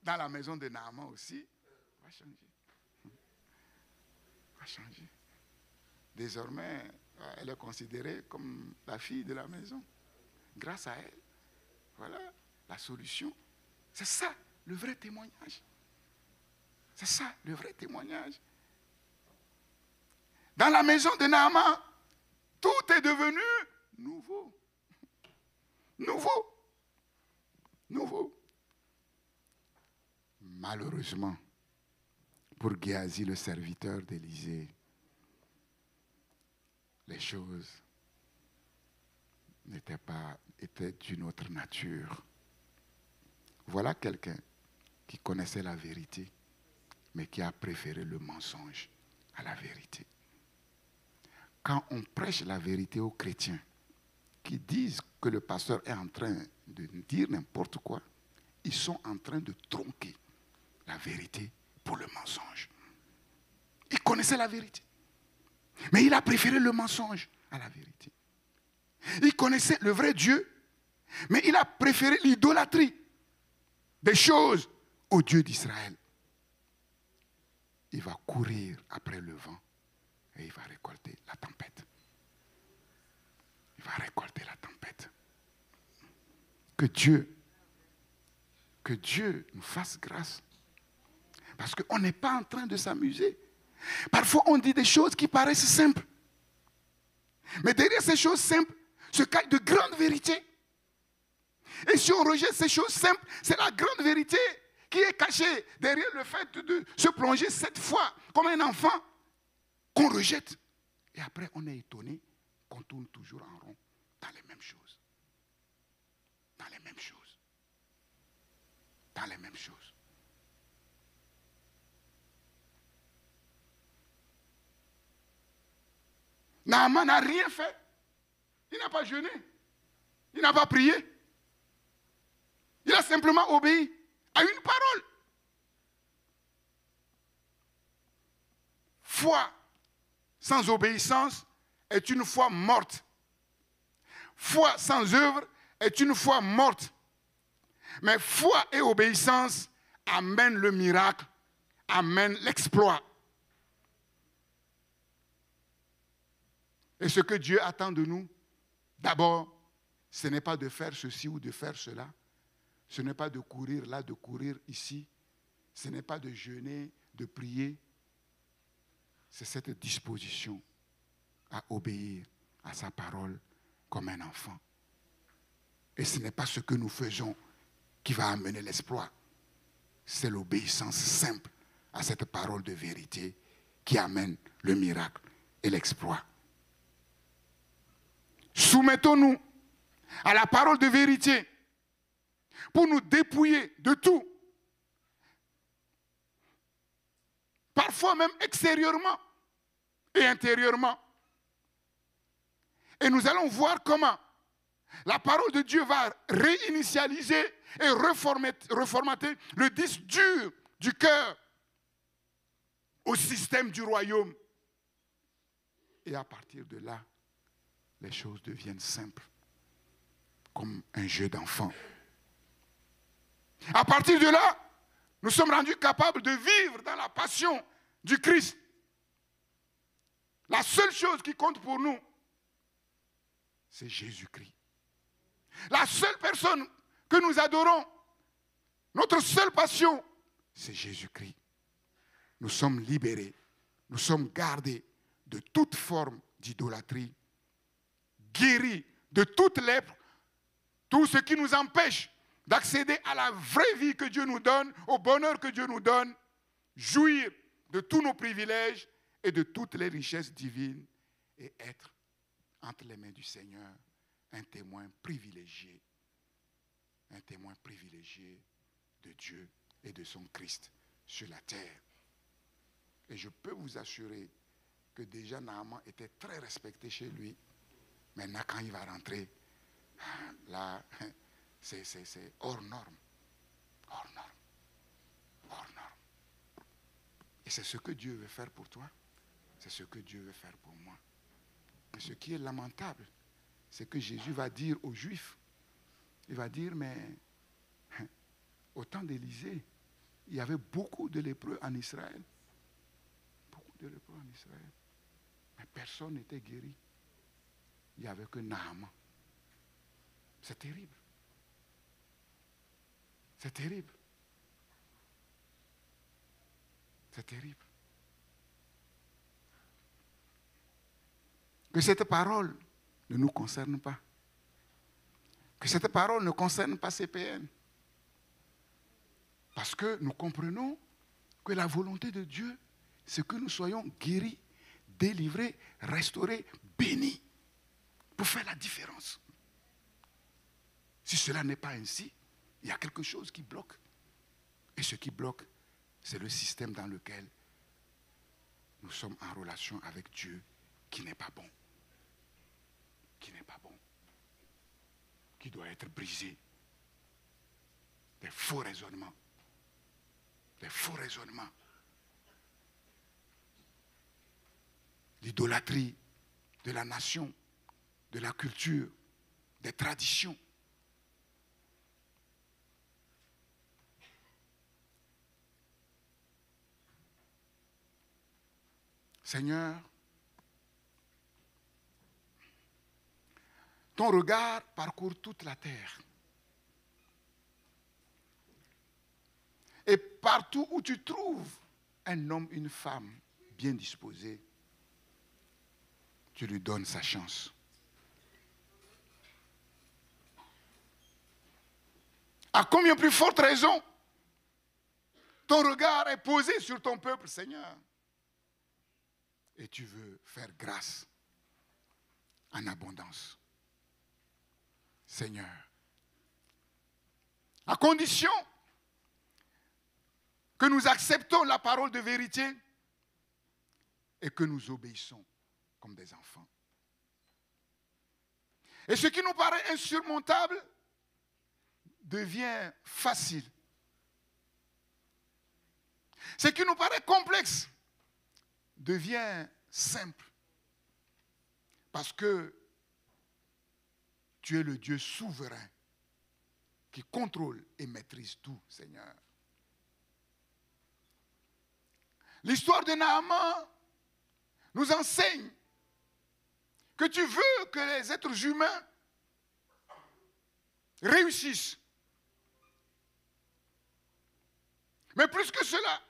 dans la maison de Naaman aussi va changer. Va changer. Désormais, elle est considérée comme la fille de la maison. Grâce à elle, voilà la solution. C'est ça le vrai témoignage. C'est ça le vrai témoignage. Dans la maison de Naaman, tout est devenu nouveau. Nouveau. Nouveau. Malheureusement, pour Géasi, le serviteur d'Élisée, les choses étaient d'une autre nature. Voilà quelqu'un qui connaissait la vérité, mais qui a préféré le mensonge à la vérité. Quand on prêche la vérité aux chrétiens, qui disent que le pasteur est en train de dire n'importe quoi, ils sont en train de tronquer la vérité pour le mensonge. Il connaissait la vérité, mais il a préféré le mensonge à la vérité. Il connaissait le vrai Dieu, mais il a préféré l'idolâtrie des choses au Dieu d'Israël. Il va courir après le vent et il va récolter la tempête. Il va récolter la tempête. Que Dieu nous fasse grâce. Parce qu'on n'est pas en train de s'amuser. Parfois, on dit des choses qui paraissent simples. Mais derrière ces choses simples se cachent de grandes vérités. Et si on rejette ces choses simples, c'est la grande vérité qui est cachée derrière le fait de se plonger 7 fois comme un enfant qu'on rejette. Et après, on est étonné qu'on tourne toujours en rond dans les mêmes choses. Dans les mêmes choses. Dans les mêmes choses. Naaman n'a rien fait. Il n'a pas jeûné. Il n'a pas prié. Il a simplement obéi à une parole. Foi sans obéissance est une foi morte. Foi sans œuvre est une foi morte. Mais foi et obéissance amènent le miracle, amènent l'exploit. Et ce que Dieu attend de nous, d'abord, ce n'est pas de faire ceci ou de faire cela. Ce n'est pas de courir là, de courir ici. Ce n'est pas de jeûner, de prier. C'est cette disposition à obéir à sa parole comme un enfant. Et ce n'est pas ce que nous faisons qui va amener l'exploit. C'est l'obéissance simple à cette parole de vérité qui amène le miracle et l'exploit. Soumettons-nous à la parole de vérité pour nous dépouiller de tout. Parfois même extérieurement et intérieurement. Et nous allons voir comment la parole de Dieu va réinitialiser et reformater le disque dur du cœur au système du royaume. Et à partir de là, les choses deviennent simples, comme un jeu d'enfant. À partir de là, nous sommes rendus capables de vivre dans la passion du Christ. La seule chose qui compte pour nous, c'est Jésus-Christ. La seule personne que nous adorons, notre seule passion, c'est Jésus-Christ. Nous sommes libérés, nous sommes gardés de toute forme d'idolâtrie, guéris de toute lèpre, tout ce qui nous empêche d'accéder à la vraie vie que Dieu nous donne, au bonheur que Dieu nous donne, jouir de tous nos privilèges et de toutes les richesses divines et être entre les mains du Seigneur un témoin privilégié de Dieu et de son Christ sur la terre. Et je peux vous assurer que déjà Naaman était très respecté chez lui. Maintenant, quand il va rentrer, là, c'est hors norme. Hors norme. Hors norme. Et c'est ce que Dieu veut faire pour toi. C'est ce que Dieu veut faire pour moi. Mais ce qui est lamentable, c'est que Jésus va dire aux Juifs, il va dire, mais au temps d'Élisée, il y avait beaucoup de lépreux en Israël. Beaucoup de lépreux en Israël. Mais personne n'était guéri. Il n'y avait que Naaman. C'est terrible. C'est terrible. C'est terrible. Que cette parole ne nous concerne pas. Que cette parole ne concerne pas CPN. Parce que nous comprenons que la volonté de Dieu, c'est que nous soyons guéris, délivrés, restaurés, bénis, pour faire la différence. Si cela n'est pas ainsi, il y a quelque chose qui bloque. Et ce qui bloque, c'est le système dans lequel nous sommes en relation avec Dieu qui n'est pas bon. Qui n'est pas bon. Qui doit être brisé. Des faux raisonnements. Des faux raisonnements. L'idolâtrie de la nation, de la culture, des traditions. Seigneur, ton regard parcourt toute la terre. Et partout où tu trouves un homme, une femme bien disposé, tu lui donnes sa chance. À combien plus forte raison, ton regard est posé sur ton peuple, Seigneur. Et tu veux faire grâce en abondance. Seigneur, à condition que nous acceptons la parole de vérité et que nous obéissons comme des enfants. Et ce qui nous paraît insurmontable devient facile. Ce qui nous paraît complexe devient simple. Parce que tu es le Dieu souverain qui contrôle et maîtrise tout, Seigneur. L'histoire de Naaman nous enseigne que tu veux que les êtres humains réussissent. Mais plus que cela,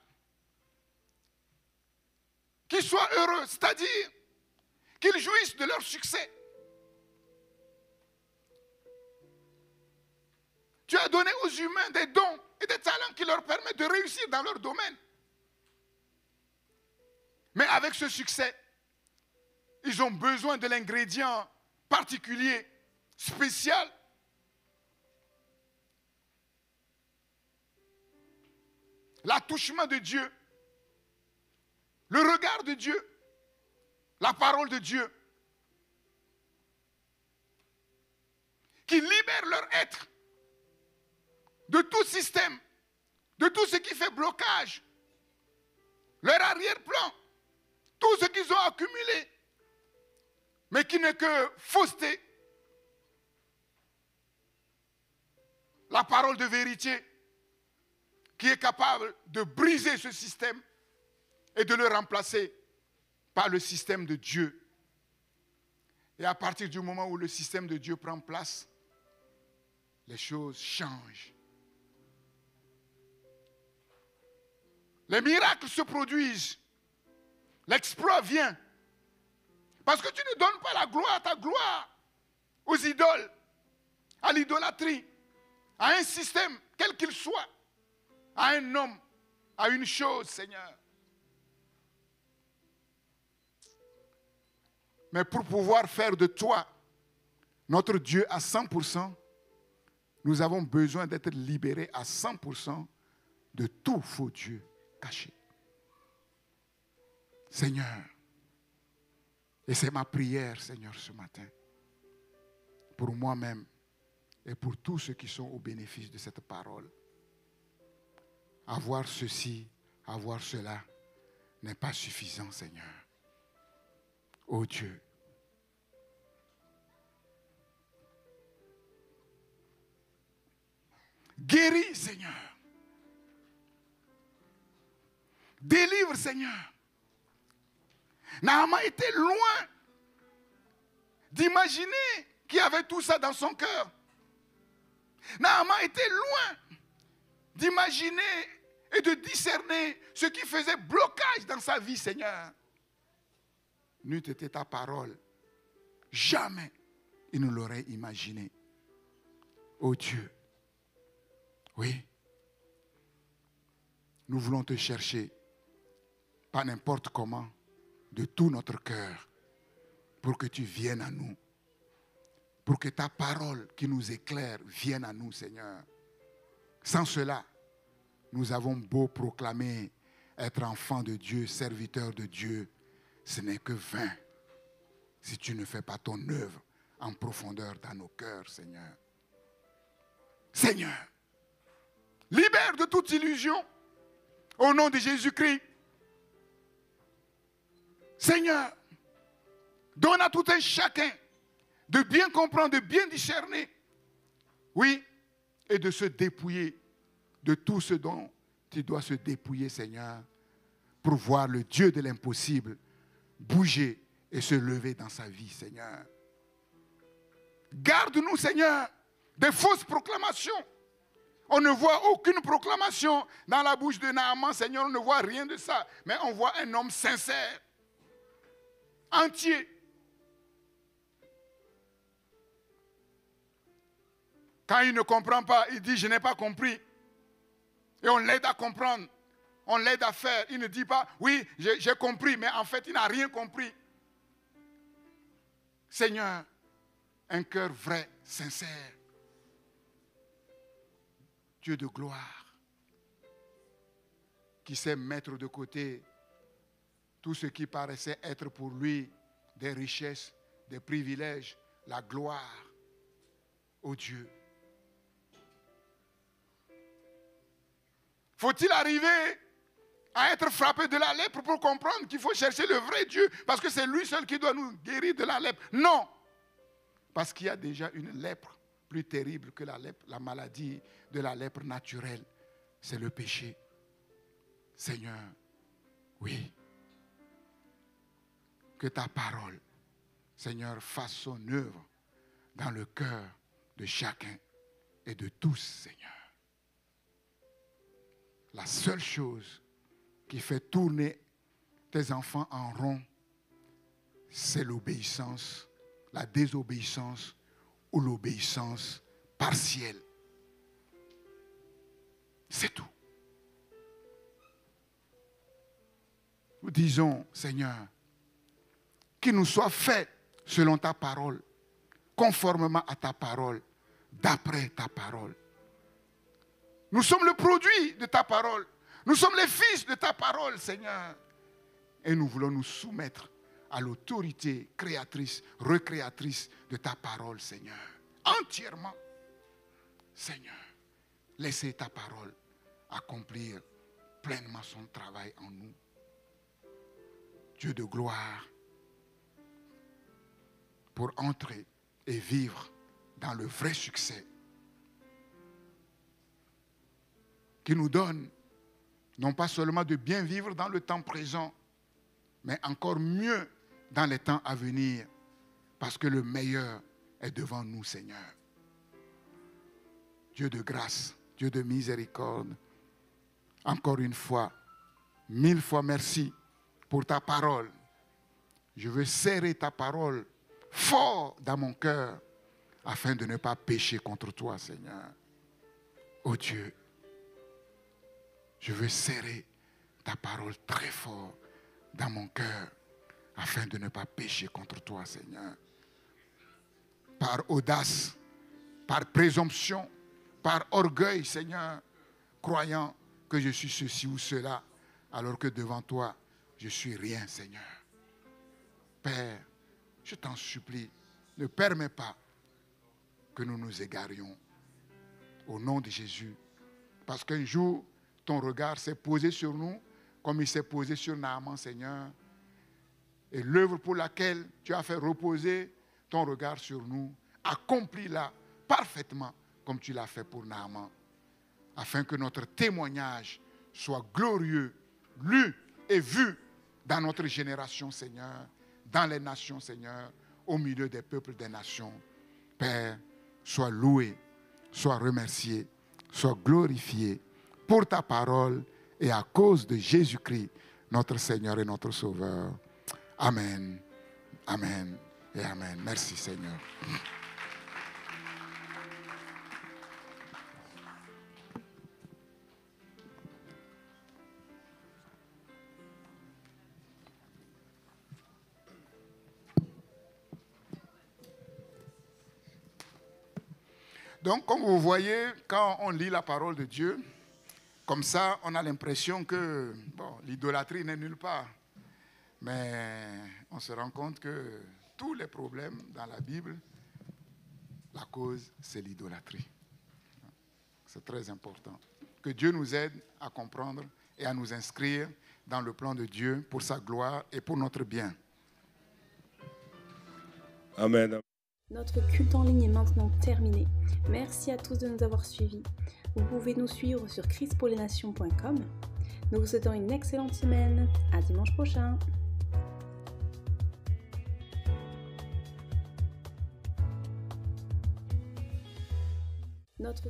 qu'ils soient heureux, c'est-à-dire qu'ils jouissent de leur succès. Tu as donné aux humains des dons et des talents qui leur permettent de réussir dans leur domaine. Mais avec ce succès, ils ont besoin de l'ingrédient particulier, spécial. L'attouchement de Dieu, le regard de Dieu, la parole de Dieu, qui libère leur être de tout système, de tout ce qui fait blocage, leur arrière-plan, tout ce qu'ils ont accumulé, mais qui n'est que fausseté. La parole de vérité qui est capable de briser ce système et de le remplacer par le système de Dieu. Et à partir du moment où le système de Dieu prend place, les choses changent. Les miracles se produisent. L'exploit vient. Parce que tu ne donnes pas la gloire, ta gloire, aux idoles, à l'idolâtrie, à un système, quel qu'il soit, à un homme, à une chose, Seigneur. Mais pour pouvoir faire de toi notre Dieu à 100%, nous avons besoin d'être libérés à 100% de tout faux Dieu caché. Seigneur, et c'est ma prière, Seigneur, ce matin, pour moi-même et pour tous ceux qui sont au bénéfice de cette parole. Avoir ceci, avoir cela n'est pas suffisant, Seigneur. Oh Dieu, guéris, Seigneur. Délivre, Seigneur. Naaman était loin d'imaginer qu'il y avait tout ça dans son cœur. Naaman était loin d'imaginer et de discerner ce qui faisait blocage dans sa vie, Seigneur. N'eût été ta parole, jamais il ne l'aurait imaginé. Oh Dieu, oui, nous voulons te chercher, pas n'importe comment, de tout notre cœur, pour que tu viennes à nous, pour que ta parole qui nous éclaire vienne à nous, Seigneur. Sans cela, nous avons beau proclamer être enfants de Dieu, serviteurs de Dieu, ce n'est que vain si tu ne fais pas ton œuvre en profondeur dans nos cœurs, Seigneur. Seigneur, libère de toute illusion au nom de Jésus-Christ. Seigneur, donne à tout un chacun de bien comprendre, de bien discerner, oui, et de se dépouiller de tout ce dont tu dois se dépouiller, Seigneur, pour voir le Dieu de l'impossible bouger et se lever dans sa vie, Seigneur. Garde-nous, Seigneur, des fausses proclamations On ne voit aucune proclamation dans la bouche de Naaman, Seigneur, on ne voit rien de ça. Mais on voit un homme sincère, entier. Quand il ne comprend pas, il dit, je n'ai pas compris. Et on l'aide à comprendre. On l'aide à faire. Il ne dit pas, oui, j'ai compris, mais en fait, il n'a rien compris. Seigneur, un cœur vrai, sincère. Dieu de gloire, qui sait mettre de côté tout ce qui paraissait être pour lui des richesses, des privilèges, la gloire au Dieu. Faut-il arriver à être frappé de la lèpre pour comprendre qu'il faut chercher le vrai Dieu parce que c'est lui seul qui doit nous guérir de la lèpre? Non, parce qu'il y a déjà une lèpre plus terrible que la lèpre, la maladie de la lèpre naturelle, c'est le péché. Seigneur, oui, que ta parole, Seigneur, fasse son œuvre dans le cœur de chacun et de tous, Seigneur. La seule chose qui fait tourner tes enfants en rond, c'est l'obéissance, la désobéissance ou l'obéissance partielle. C'est tout. Nous disons, Seigneur, qu'il nous soit fait selon ta parole, conformément à ta parole, d'après ta parole. Nous sommes le produit de ta parole. Nous sommes les fils de ta parole, Seigneur. Et nous voulons nous soumettre à l'autorité créatrice, recréatrice de ta parole, Seigneur. Entièrement. Seigneur, laissez ta parole accomplir pleinement son travail en nous. Dieu de gloire, pour entrer et vivre dans le vrai succès qui nous donne non pas seulement de bien vivre dans le temps présent, mais encore mieux dans les temps à venir, parce que le meilleur est devant nous, Seigneur. Dieu de grâce, Dieu de miséricorde, encore une fois, 1000 fois merci pour ta parole. Je veux serrer ta parole fort dans mon cœur, afin de ne pas pécher contre toi, Seigneur. Oh Dieu, je veux serrer ta parole très fort dans mon cœur, afin de ne pas pécher contre toi, Seigneur. Par audace, par présomption, par orgueil, Seigneur, croyant que je suis ceci ou cela, alors que devant toi, je suis rien, Seigneur. Père, je t'en supplie, ne permets pas que nous nous égarions. Au nom de Jésus. Parce qu'un jour, ton regard s'est posé sur nous, comme il s'est posé sur Naaman, Seigneur. Et l'œuvre pour laquelle tu as fait reposer ton regard sur nous, accomplis-la parfaitement, comme tu l'as fait pour Naaman. Afin que notre témoignage soit glorieux, lu et vu dans notre génération, Seigneur, dans les nations, Seigneur, au milieu des peuples des nations. Père, sois loué, sois remercié, sois glorifié pour ta parole et à cause de Jésus-Christ, notre Seigneur et notre Sauveur. Amen, amen et amen. Merci, Seigneur. Donc, comme vous voyez, quand on lit la parole de Dieu, comme ça, on a l'impression que l'idolâtrie n'est nulle part. Mais on se rend compte que tous les problèmes dans la Bible, la cause, c'est l'idolâtrie. C'est très important. Que Dieu nous aide à comprendre et à nous inscrire dans le plan de Dieu pour sa gloire et pour notre bien. Amen. Notre culte en ligne est maintenant terminé. Merci à tous de nous avoir suivis. Vous pouvez nous suivre sur christpourlesnations.com. Nous vous souhaitons une excellente semaine. À dimanche prochain. Notre